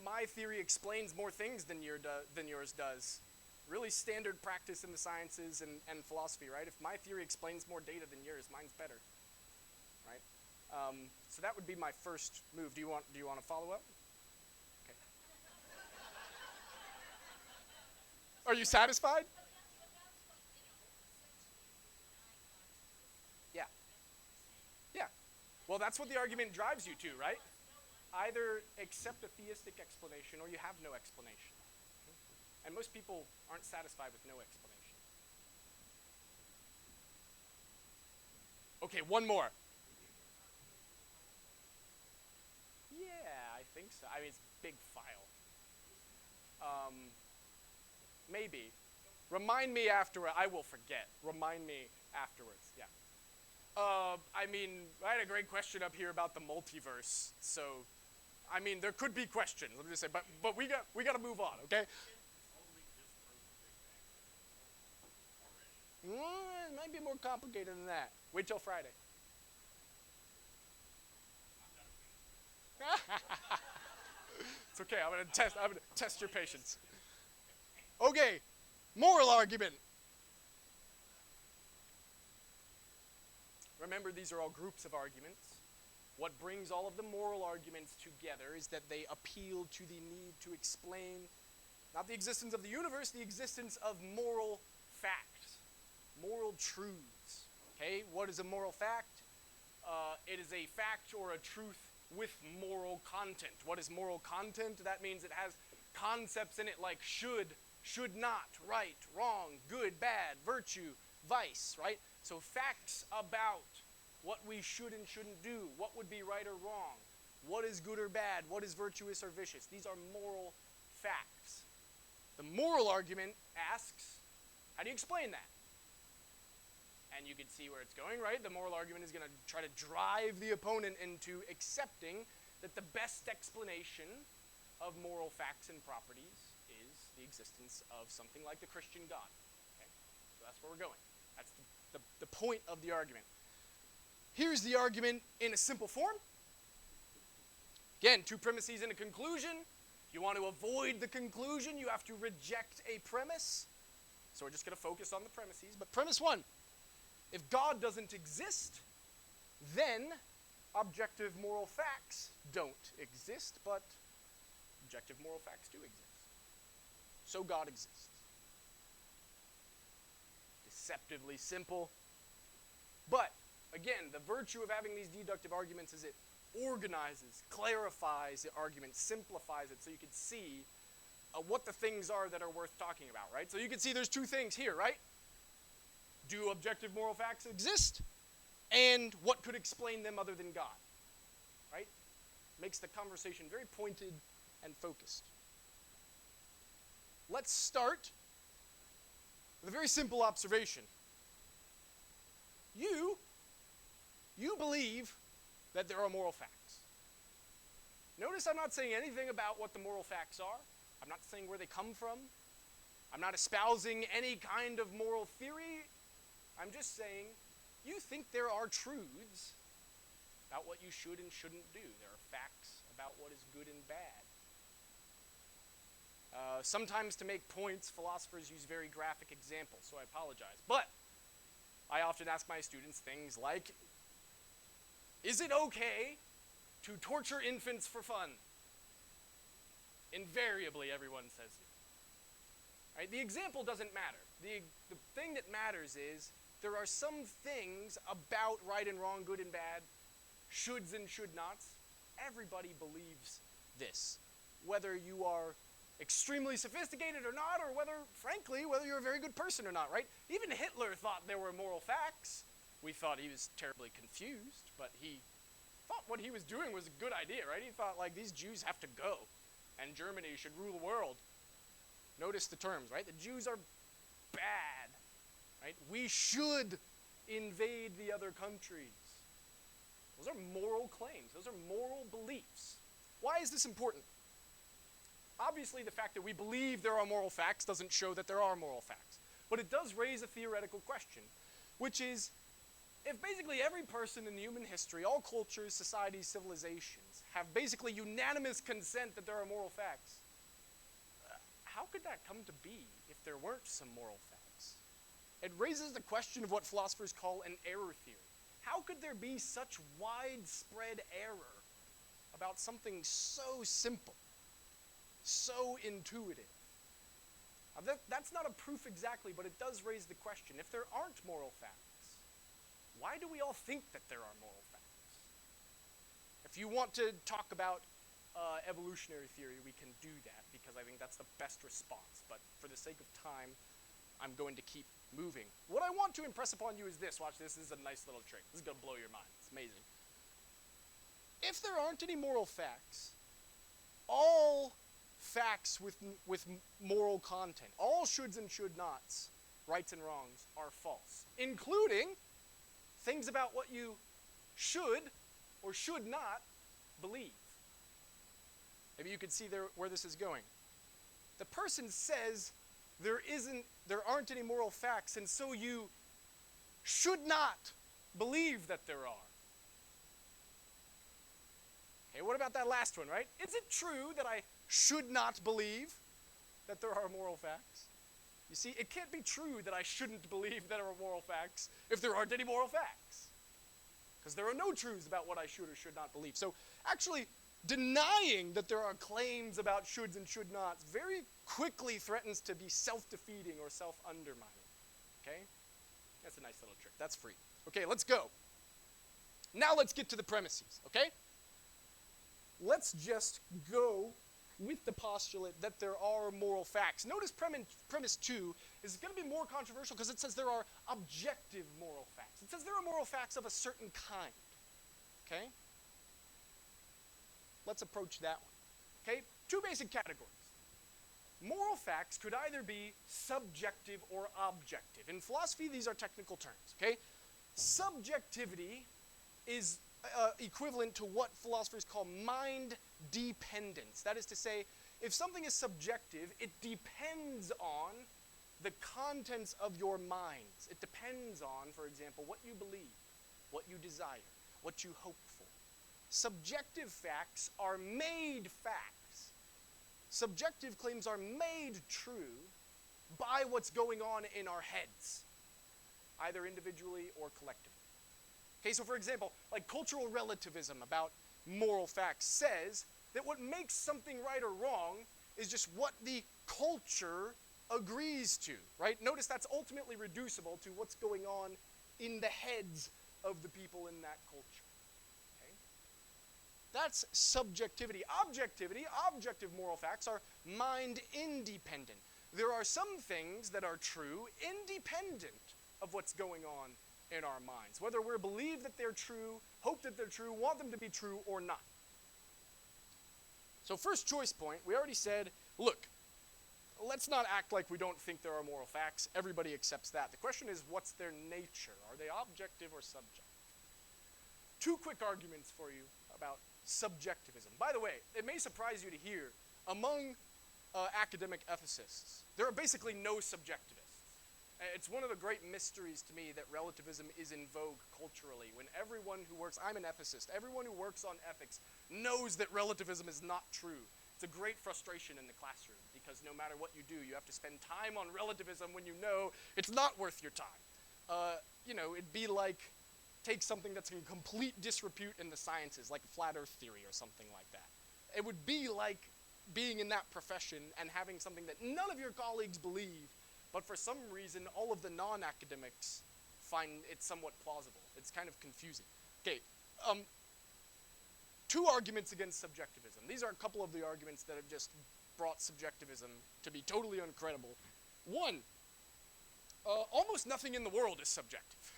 my theory explains more things than yours does. Really standard practice in the sciences and philosophy, right? If my theory explains more data than yours, mine's better, right? So that would be my first move. Do you want to follow up? Okay. Are you satisfied? Yeah. Yeah. Well, that's what the argument drives you to, right? Either accept a theistic explanation or you have no explanation. And most people aren't satisfied with no explanation. Okay, one more. Yeah, I think so. I mean, it's a big file. Maybe. Remind me afterward. I will forget. Remind me afterwards. Yeah. I mean, I had a great question up here about the multiverse. So, I mean, there could be questions. Let me just say, but we got to move on. Okay. It might be more complicated than that. Wait till Friday. It's okay. I'm gonna test your patience. Okay, moral argument. Remember, these are all groups of arguments. What brings all of the moral arguments together is that they appeal to the need to explain not the existence of the universe, the existence of moral facts. Moral truths. Okay, what is a moral fact? It is a fact or a truth with moral content. What is moral content? That means it has concepts in it like should not, right, wrong, good, bad, virtue, vice, right? So facts about what we should and shouldn't do, what would be right or wrong, what is good or bad, what is virtuous or vicious. These are moral facts. The moral argument asks, how do you explain that? And you can see where it's going, right? The moral argument is going to try to drive the opponent into accepting that the best explanation of moral facts and properties is the existence of something like the Christian God. Okay? So that's where we're going. That's the point of the argument. Here's the argument in a simple form. Again, two premises and a conclusion. If you want to avoid the conclusion, you have to reject a premise. So we're just going to focus on the premises. But premise one. If God doesn't exist, then objective moral facts don't exist, but objective moral facts do exist. So God exists. Deceptively simple. But, again, the virtue of having these deductive arguments is it organizes, clarifies the argument, simplifies it so you can see what the things are that are worth talking about, right? So you can see there's two things here, right? Do objective moral facts exist? And what could explain them other than God, right? Makes the conversation very pointed and focused. Let's start with a very simple observation. You believe that there are moral facts. Notice I'm not saying anything about what the moral facts are. I'm not saying where they come from. I'm not espousing any kind of moral theory. I'm just saying you think there are truths about what you should and shouldn't do. There are facts about what is good and bad. Sometimes to make points, philosophers use very graphic examples, so I apologize. But I often ask my students things like, is it okay to torture infants for fun? Invariably, everyone says it. Right? The example doesn't matter. The thing that matters is there are some things about right and wrong, good and bad, shoulds and should nots. Everybody believes this. Whether you are extremely sophisticated or not, or whether you're a very good person or not, right? Even Hitler thought there were moral facts. We thought he was terribly confused, but he thought what he was doing was a good idea, right? He thought, like, these Jews have to go, and Germany should rule the world. Notice the terms, right? The Jews are bad, right? We should invade the other countries. Those are moral claims. Those are moral beliefs. Why is this important? Obviously, the fact that we believe there are moral facts doesn't show that there are moral facts. But it does raise a theoretical question, which is, if basically every person in human history, all cultures, societies, civilizations, have basically unanimous consent that there are moral facts, how could that come to be if there weren't some moral facts? It raises the question of what philosophers call an error theory. How could there be such widespread error about something so simple, so intuitive? That's not a proof exactly, but it does raise the question. If there aren't moral facts, why do we all think that there are moral facts? If you want to talk about evolutionary theory, we can do that, because I think that's the best response. But for the sake of time, I'm going to keep moving. What I want to impress upon you is this. Watch this. This is a nice little trick. This is going to blow your mind. It's amazing. If there aren't any moral facts, all facts with moral content, all shoulds and should nots, rights and wrongs, are false, including things about what you should or should not believe. Maybe you could see where this is going. The person says there aren't any moral facts, and so you should not believe that there are. Okay, what about that last one, right? Is it true that I should not believe that there are moral facts? You see, it can't be true that I shouldn't believe that there are moral facts if there aren't any moral facts, because there are no truths about what I should or should not believe. So actually, denying that there are claims about shoulds and should nots very quickly threatens to be self-defeating or self-undermining. Okay? That's a nice little trick. That's free. Okay, let's go. Now let's get to the premises, okay? Let's just go with the postulate that there are moral facts. Notice premise 2 is going to be more controversial because it says there are objective moral facts. It says there are moral facts of a certain kind. Okay? Let's approach that one. Okay? Two basic categories. Moral facts could either be subjective or objective. In philosophy, these are technical terms. Okay? Subjectivity is equivalent to what philosophers call mind dependence. That is to say, if something is subjective, it depends on the contents of your minds. It depends on, for example, what you believe, what you desire, what you hope for. Subjective facts are made facts. Subjective claims are made true by what's going on in our heads, either individually or collectively. Okay, so for example, like cultural relativism about moral facts says that what makes something right or wrong is just what the culture agrees to, right? Notice that's ultimately reducible to what's going on in the heads of the people in that culture. Okay? That's subjectivity. Objective moral facts are mind independent. There are some things that are true independent of what's going on in our minds, whether we believe that they're true, hope that they're true, want them to be true, or not. So first choice point, we already said, look, let's not act like we don't think there are moral facts. Everybody accepts that. The question is, what's their nature? Are they objective or subjective? Two quick arguments for you about subjectivism. By the way, it may surprise you to hear, among academic ethicists, there are basically no subjectivists. It's one of the great mysteries to me that relativism is in vogue culturally. When everyone who works, I'm an ethicist, everyone who works on ethics knows that relativism is not true. It's a great frustration in the classroom because no matter what you do, you have to spend time on relativism when you know it's not worth your time. It'd be like take something that's in complete disrepute in the sciences, like flat earth theory or something like that. It would be like being in that profession and having something that none of your colleagues believe, but for some reason, all of the non-academics find it somewhat plausible. It's kind of confusing. Okay, two arguments against subjectivism. These are a couple of the arguments that have just brought subjectivism to be totally uncredible. One, almost nothing in the world is subjective.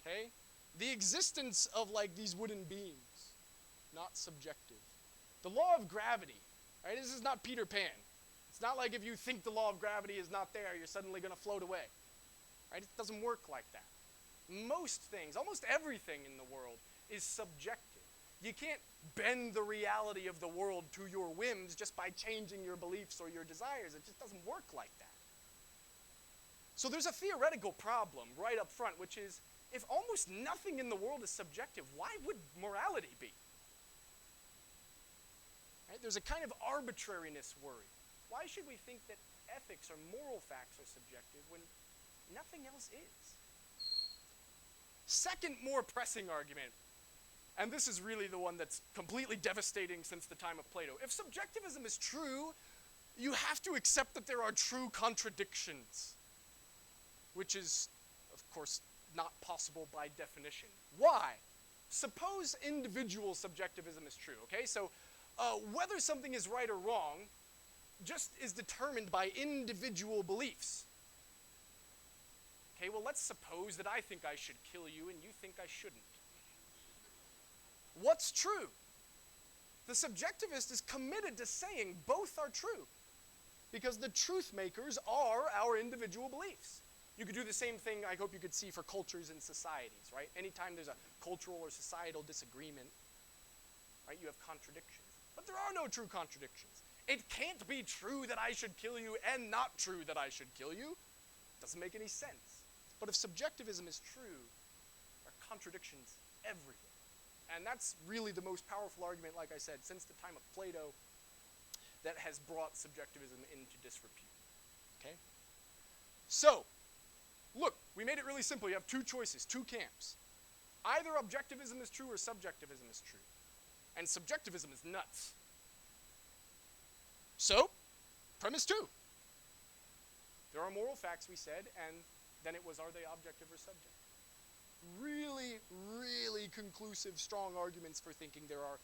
Okay? The existence of these wooden beams, not subjective. The law of gravity, right? This is not Peter Pan. It's not like if you think the law of gravity is not there, you're suddenly going to float away. Right? It doesn't work like that. Most things, almost everything in the world is subjective. You can't bend the reality of the world to your whims just by changing your beliefs or your desires. It just doesn't work like that. So there's a theoretical problem right up front, which is, if almost nothing in the world is subjective, why would morality be? Right? There's a kind of arbitrariness worry. Why should we think that ethics or moral facts are subjective when nothing else is? Second, more pressing argument, and this is really the one that's completely devastating since the time of Plato. If subjectivism is true, you have to accept that there are true contradictions, which is, of course, not possible by definition. Why? Suppose individual subjectivism is true, okay? So whether something is right or wrong just is determined by individual beliefs. Okay, well, let's suppose that I think I should kill you and you think I shouldn't. What's true? The subjectivist is committed to saying both are true because the truth makers are our individual beliefs. You could do the same thing, I hope you could see, for cultures and societies, right? Anytime there's a cultural or societal disagreement, right, you have contradictions. But there are no true contradictions. It can't be true that I should kill you and not true that I should kill you. It doesn't make any sense. But if subjectivism is true, there are contradictions everywhere. And that's really the most powerful argument, like I said, since the time of Plato that has brought subjectivism into disrepute. Okay? So, look, we made it really simple. You have two choices, two camps. Either objectivism is true or subjectivism is true. And subjectivism is nuts. So, premise two. There are moral facts, we said, and then it was, are they objective or subjective? Really, really conclusive, strong arguments for thinking there are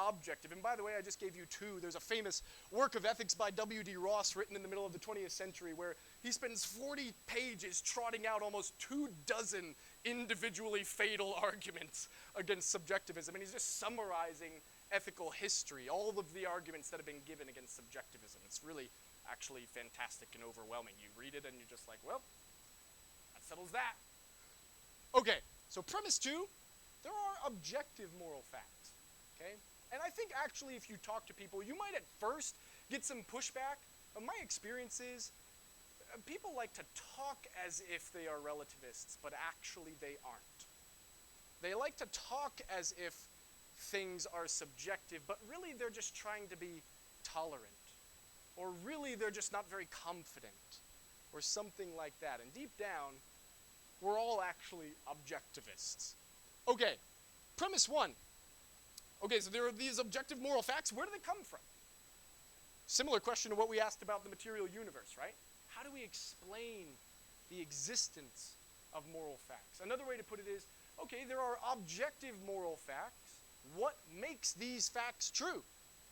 objective. And by the way, I just gave you two. There's a famous work of ethics by W.D. Ross written in the middle of the 20th century where he spends 40 pages trotting out almost 24 individually fatal arguments against subjectivism. And he's just summarizing ethical history, all of the arguments that have been given against subjectivism. It's really actually fantastic and overwhelming. You read it and you're just like, well, that settles that. Okay, so premise two, there are objective moral facts, okay? And I think actually if you talk to people, you might at first get some pushback. But my experience is people like to talk as if they are relativists, but actually they aren't. They like to talk as if things are subjective, but really they're just trying to be tolerant. Or really they're just not very confident, or something like that. And deep down, we're all actually objectivists. Okay, premise one. Okay, so there are these objective moral facts. Where do they come from? Similar question to what we asked about the material universe, right? How do we explain the existence of moral facts? Another way to put it is, okay, there are objective moral facts. what makes these facts true?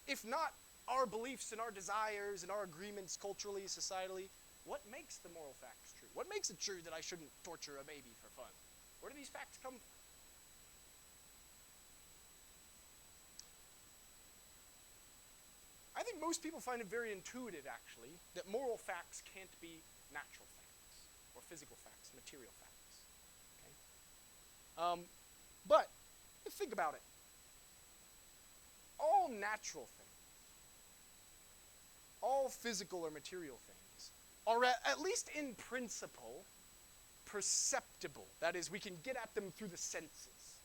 If not our beliefs and our desires and our agreements culturally, societally, what makes the moral facts true? What makes it true that I shouldn't torture a baby for fun? Where do these facts come from? I think most people find it very intuitive, actually, that moral facts can't be natural facts or physical facts, material facts. Okay? But think about it. All natural things, all physical or material things, are at least in principle perceptible. That is, we can get at them through the senses.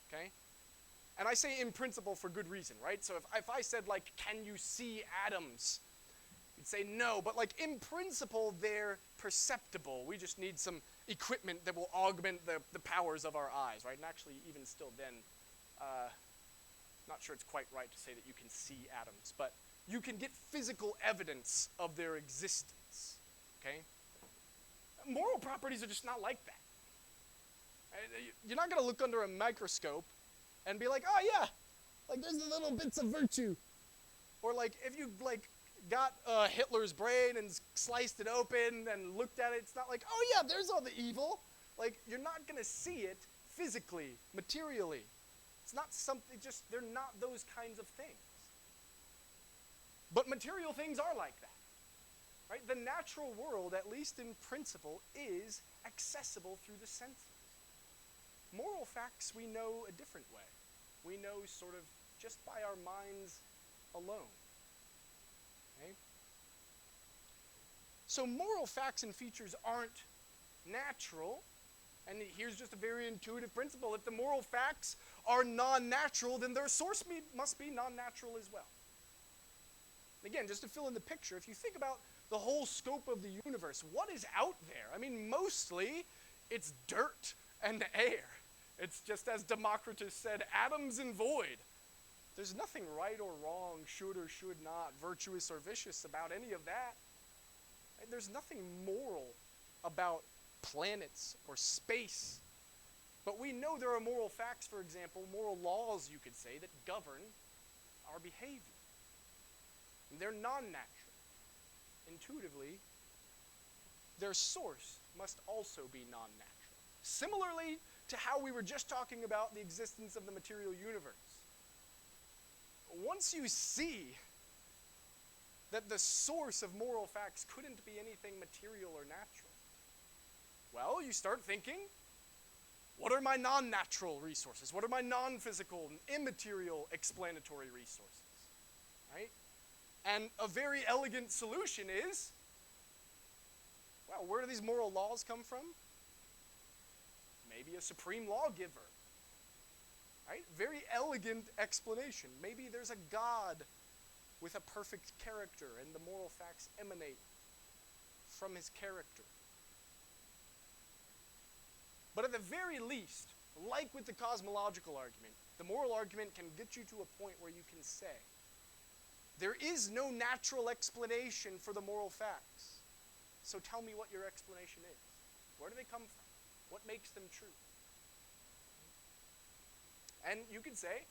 Okay? And I say in principle for good reason, right? So if I said, like, can you see atoms? You'd say no, but like in principle, they're perceptible. We just need some equipment that will augment the powers of our eyes, right? And actually, even still then, not sure it's quite right to say that you can see atoms, but you can get physical evidence of their existence, okay? Moral properties are just not like that. You're not going to look under a microscope and be like, oh yeah, like there's the little bits of virtue. Or like if you like got Hitler's brain and sliced it open and looked at it, it's not like, oh yeah, there's all the evil. Like you're not going to see it physically, materially. It's not something, just, they're not those kinds of things. But material things are like that. Right? The natural world, at least in principle, is accessible through the senses. Moral facts we know a different way. We know sort of just by our minds alone. Okay? So moral facts and features aren't natural. And here's just a very intuitive principle. If the moral facts are non-natural, then their source must be non-natural as well. Again, just to fill in the picture, if you think about the whole scope of the universe, what is out there? I mean, mostly it's dirt and air. It's just as Democritus said, atoms and void. There's nothing right or wrong, should or should not, virtuous or vicious about any of that. There's nothing moral about planets or space. But we know there are moral facts, for example, moral laws, you could say, that govern our behavior. And they're non-natural. Intuitively, their source must also be non-natural. Similarly to how we were just talking about the existence of the material universe. Once you see that the source of moral facts couldn't be anything material or natural, well, you start thinking, what are my non-natural resources? What are my non-physical, immaterial explanatory resources? Right? And a very elegant solution is, well, where do these moral laws come from? Maybe a supreme lawgiver. Right? Very elegant explanation. Maybe there's a God with a perfect character and the moral facts emanate from his character. But at the very least, like with the cosmological argument, the moral argument can get you to a point where you can say, there is no natural explanation for the moral facts. So tell me what your explanation is. Where do they come from? What makes them true? And you could say,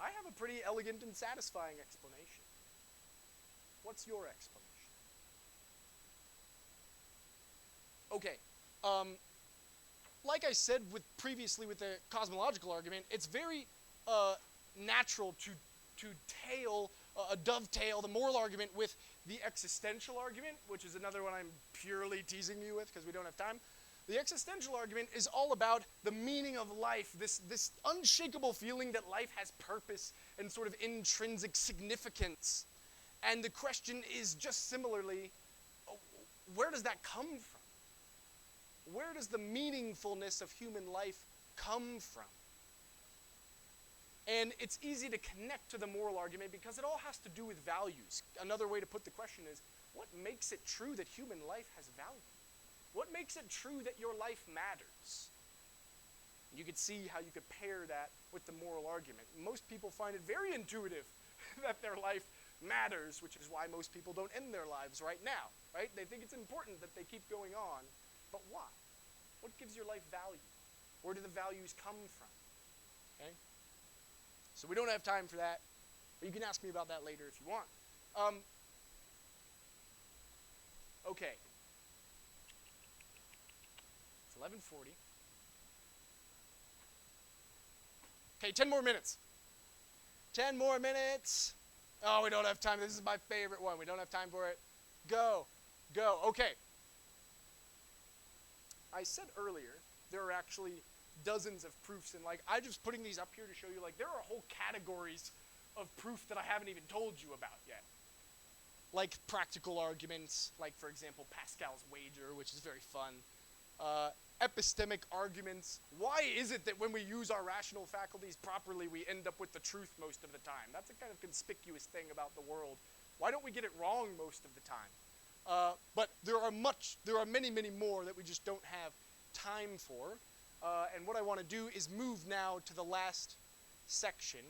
I have a pretty elegant and satisfying explanation. What's your explanation? Okay. Like I said previously with the cosmological argument, it's very natural to dovetail the moral argument with the existential argument, which is another one I'm purely teasing you with because we don't have time. The existential argument is all about the meaning of life, this unshakable feeling that life has purpose and sort of intrinsic significance. And the question is just similarly, where does that come from? Where does the meaningfulness of human life come from? And it's easy to connect to the moral argument because it all has to do with values. Another way to put the question is, what makes it true that human life has value? What makes it true that your life matters? You could see how you could pair that with the moral argument. Most people find it very intuitive that their life matters, which is why most people don't end their lives right now, right? They think it's important that they keep going on, but why? What gives your life value? Where do the values come from? Okay? So we don't have time for that. But you can ask me about that later if you want. Okay. It's 11:40. Okay, 10 more minutes. 10 more minutes. Oh, we don't have time. This is my favorite one. We don't have time for it. Go. Go. Okay. I said earlier there are actually dozens of proofs, and like I'm just putting these up here to show you like there are whole categories of proof that I haven't even told you about yet. Like practical arguments, like for example Pascal's wager, which is very fun. Epistemic arguments. Why is it that when we use our rational faculties properly, we end up with the truth most of the time? That's a kind of conspicuous thing about the world. Why don't we get it wrong most of the time? But there are many, many more that we just don't have time for. And what I want to do is move now to the last section,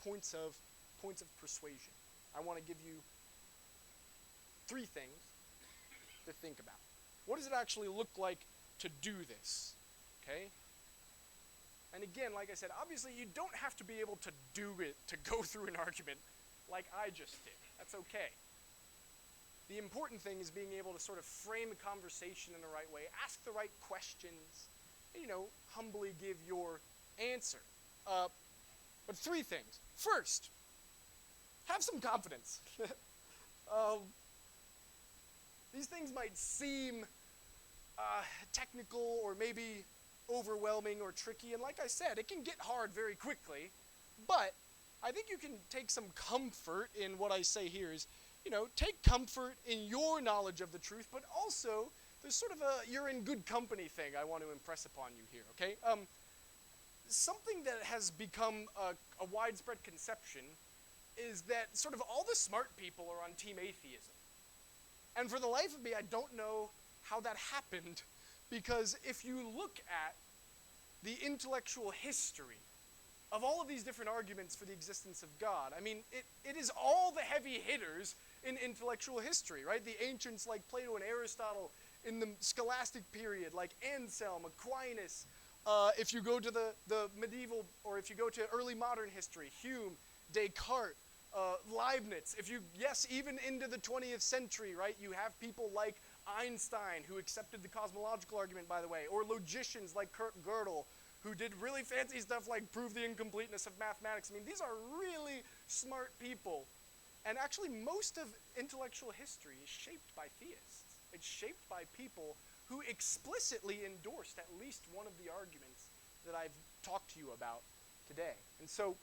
points of persuasion. I want to give you 3 things to think about. What does it actually look like to do this? Okay? And again, like I said, obviously you don't have to be able to do it, to go through an argument like I just did. That's okay. The important thing is being able to sort of frame a conversation in the right way, ask the right questions, and, humbly give your answer. But 3 things. First, have some confidence. These things might seem technical or maybe overwhelming or tricky, and like I said, it can get hard very quickly, but I think you can take some comfort in what I say here is, take comfort in your knowledge of the truth, but also there's sort of a you're in good company thing I want to impress upon you here, okay? Something that has become a widespread conception is that sort of all the smart people are on team atheism. And for the life of me, I don't know how that happened, because if you look at the intellectual history of all of these different arguments for the existence of God, I mean, it is all the heavy hitters in intellectual history, right? The ancients like Plato and Aristotle, in the scholastic period like Anselm, Aquinas. If you go to the medieval, or if you go to early modern history, Hume, Descartes, Leibniz. Even into the 20th century, right? You have people like Einstein, who accepted the cosmological argument, by the way, or logicians like Kurt Gödel, who did really fancy stuff like prove the incompleteness of mathematics. I mean, these are really smart people. And actually, most of intellectual history is shaped by theists. It's shaped by people who explicitly endorsed at least one of the arguments that I've talked to you about today. And so,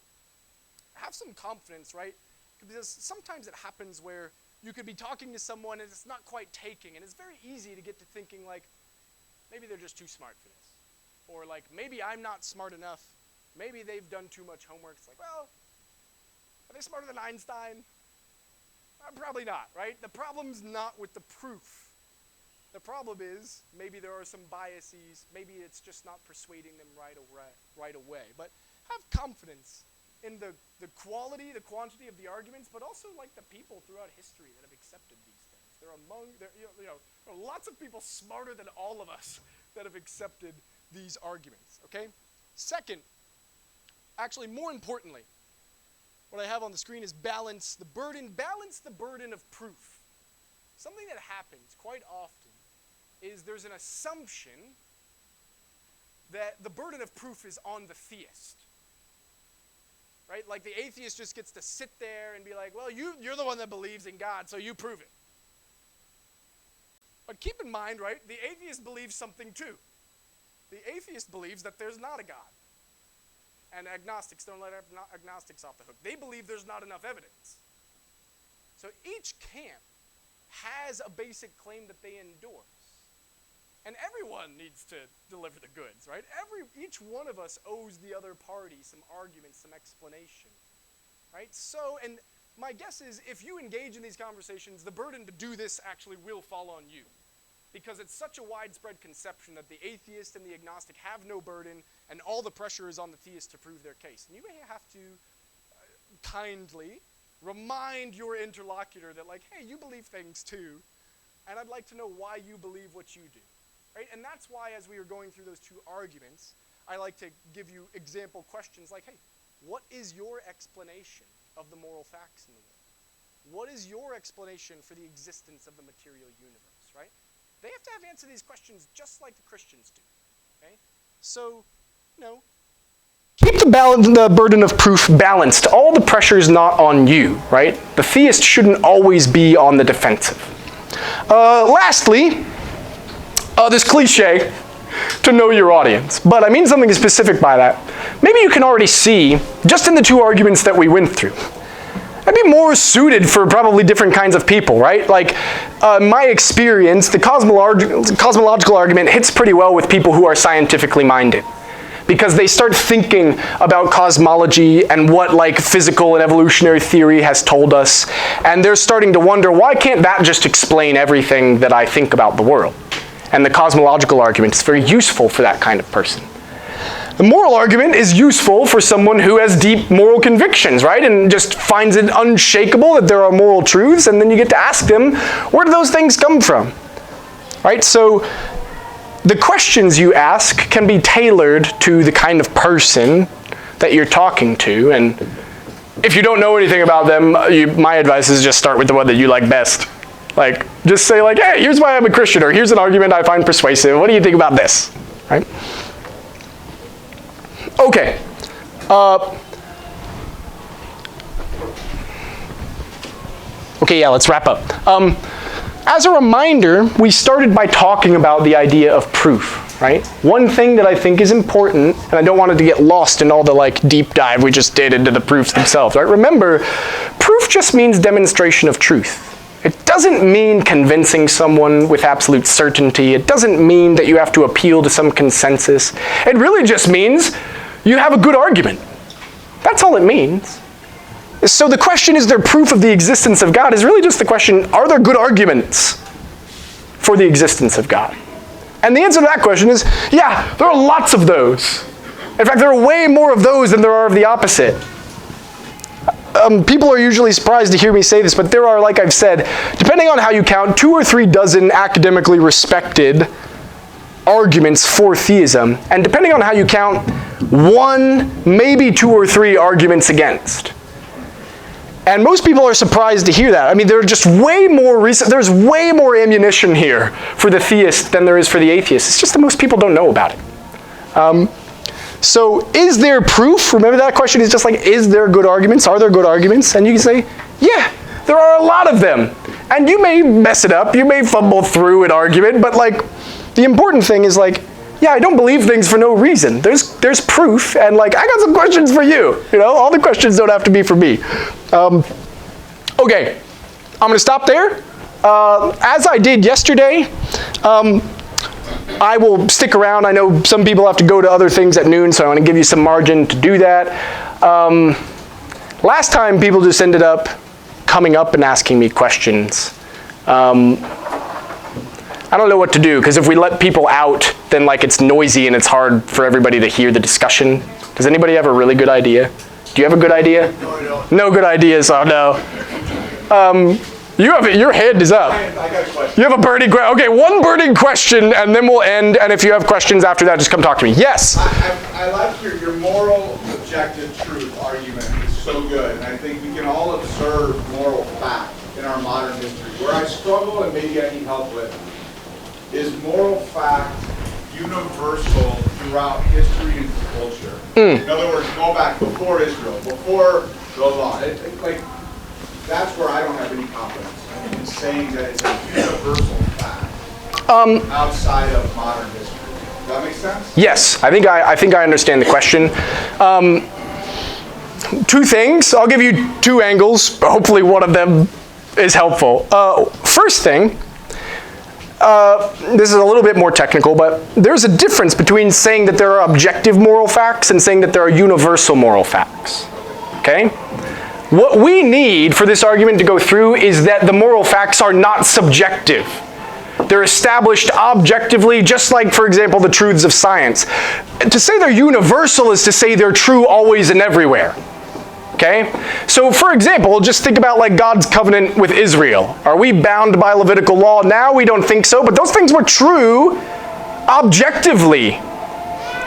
have some confidence, right? Because sometimes it happens where you could be talking to someone and it's not quite taking, and it's very easy to get to thinking like, maybe they're just too smart for this. Or like, maybe I'm not smart enough. Maybe they've done too much homework. It's like, well, are they smarter than Einstein? Probably not, right? The problem's not with the proof. The problem is, maybe there are some biases, maybe it's just not persuading them right away. But have confidence in the quality, the quantity of the arguments, but also like the people throughout history that have accepted these things. There are lots of people smarter than all of us that have accepted these arguments, okay? Second, actually more importantly, what I have on the screen is balance the burden of proof. Something that happens quite often is there's an assumption that the burden of proof is on the theist. Right? Like the atheist just gets to sit there and be like, well, you're the one that believes in God, so you prove it. But keep in mind, right, the atheist believes something too. The atheist believes that there's not a God. And agnostics, don't let agnostics off the hook. They believe there's not enough evidence. So each camp has a basic claim that they endorse. And everyone needs to deliver the goods, right? Each one of us owes the other party some argument, some explanation, right? So, and my guess is if you engage in these conversations, the burden to do this actually will fall on you, because it's such a widespread conception that the atheist and the agnostic have no burden, and all the pressure is on the theist to prove their case. And you may have to kindly remind your interlocutor that, like, hey, you believe things too, and I'd like to know why you believe what you do. Right? And that's why, as we were going through those 2 arguments, I like to give you example questions like, hey, what is your explanation of the moral facts in the world? What is your explanation for the existence of the material universe, right? They have to answer these questions just like the Christians do, okay? So, keep the burden of proof balanced. All the pressure is not on you, right? The theist shouldn't always be on the defensive. Lastly, this cliche, to know your audience. But I mean something specific by that. Maybe you can already see, just in the two arguments that we went through, I'd be more suited for probably different kinds of people, right? Like, my experience, the cosmological argument hits pretty well with people who are scientifically minded, because they start thinking about cosmology and what like physical and evolutionary theory has told us, and they're starting to wonder, why can't that just explain everything that I think about the world? And the cosmological argument is very useful for that kind of person. The moral argument is useful for someone who has deep moral convictions, right? And just finds it unshakable that there are moral truths, and then you get to ask them, where do those things come from? Right? So the questions you ask can be tailored to the kind of person that you're talking to, and if you don't know anything about them, my advice is just start with the one that you like best. Like, just say like, hey, here's why I'm a Christian, or here's an argument I find persuasive. What do you think about this? Right? Okay. Okay, yeah, let's wrap up. As a reminder, we started by talking about the idea of proof, right? One thing that I think is important, and I don't want it to get lost in all the like deep dive we just did into the proofs themselves, right? Remember, proof just means demonstration of truth. It doesn't mean convincing someone with absolute certainty. It doesn't mean that you have to appeal to some consensus. It really just means you have a good argument. That's all it means. So the question, is there proof of the existence of God, is really just the question, are there good arguments for the existence of God? And the answer to that question is, yeah, there are lots of those. In fact, there are way more of those than there are of the opposite. People are usually surprised to hear me say this, but there are, like I've said, depending on how you count, 2 or 3 dozen academically respected arguments for theism, and depending on how you count, 1, maybe 2 or 3 arguments against. And most people are surprised to hear that. I mean, there's way more ammunition here for the theist than there is for the atheist. It's just that most people don't know about it. So is there proof? Remember, that question is just like, is there good arguments? Are there good arguments? And you can say, yeah, there are a lot of them. And you may mess it up, you may fumble through an argument, but like, the important thing is like, yeah, I don't believe things for no reason. There's proof, and like, I got some questions for you. All the questions don't have to be for me. Okay, I'm gonna stop there. As I did yesterday, I will stick around. I know some people have to go to other things at noon, so I want to give you some margin to do that. Last time, people just ended up coming up and asking me questions. I don't know what to do, because if we let people out, then like it's noisy and it's hard for everybody to hear the discussion. Does anybody have a really good idea? Do you have a good idea? No, I don't. No good ideas, oh no. Your hand is up. I got a question. You have a burning question. Okay, one burning question, and then we'll end, and if you have questions after that, just come talk to me. Yes? I like your moral objective truth argument. It's so good, and I think we can all observe moral fact in our modern history. Where I struggle, and maybe I need help with, is moral fact universal throughout history and culture? In other words, go back before Israel, before the law. That's where I don't have any confidence in saying that it's a universal fact outside of modern history. Does that make sense? Yes, I think I understand the question. 2 things. I'll give you 2 angles. Hopefully one of them is helpful. First thing, this is a little bit more technical, but there's a difference between saying that there are objective moral facts and saying that there are universal moral facts. Okay? What we need for this argument to go through is that the moral facts are not subjective. They're established objectively, just like, for example, the truths of science. To say they're universal is to say they're true always and everywhere. Okay? So, for example, just think about like God's covenant with Israel. Are we bound by Levitical law now? We don't think so, but those things were true objectively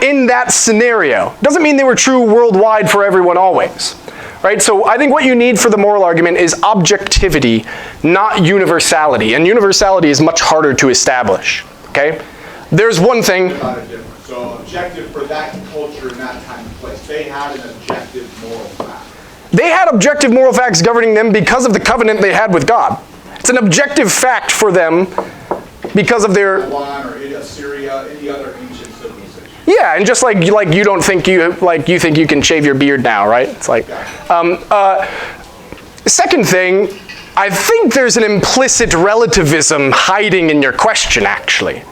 in that scenario. Doesn't mean they were true worldwide for everyone always. Right? So I think what you need for the moral argument is objectivity, not universality. And universality is much harder to establish. Okay? There's one thing. So objective for that culture in that time and place. They had an objective moral fact. They had objective moral facts governing them because of the covenant they had with God. It's an objective fact for them because of their... Babylon or Assyria, any other ancient civilization. Yeah, and just like you don't think you think you can shave your beard now, right? It's like, second thing, I think there's an implicit relativism hiding in your question, actually,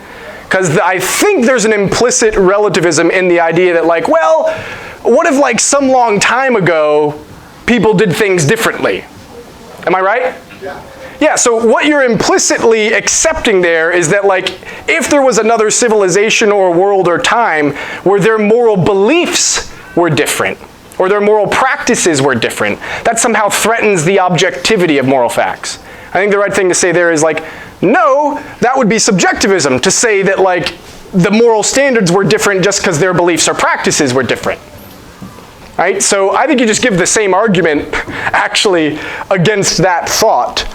because I think there's an implicit relativism in the idea that, like, well, what if like some long time ago people did things differently? Am I right? Yeah. Yeah, so what you're implicitly accepting there is that, like, if there was another civilization or world or time where their moral beliefs were different, or their moral practices were different, that somehow threatens the objectivity of moral facts. I think the right thing to say there is, like, no, that would be subjectivism, to say that, like, the moral standards were different just because their beliefs or practices were different. Right? So I think you just give the same argument, actually, against that thought.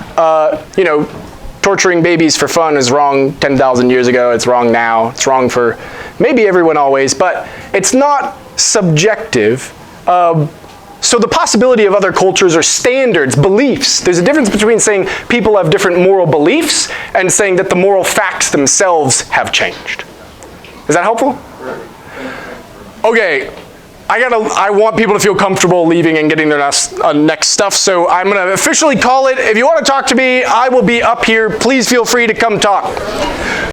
Torturing babies for fun is wrong 10,000 years ago. It's wrong now. It's wrong for maybe everyone always, but it's not subjective. So the possibility of other cultures or standards, beliefs, there's a difference between saying people have different moral beliefs and saying that the moral facts themselves have changed. Is that helpful? Okay. I want people to feel comfortable leaving and getting their next stuff, so I'm going to officially call it. If you want to talk to me, I will be up here. Please feel free to come talk.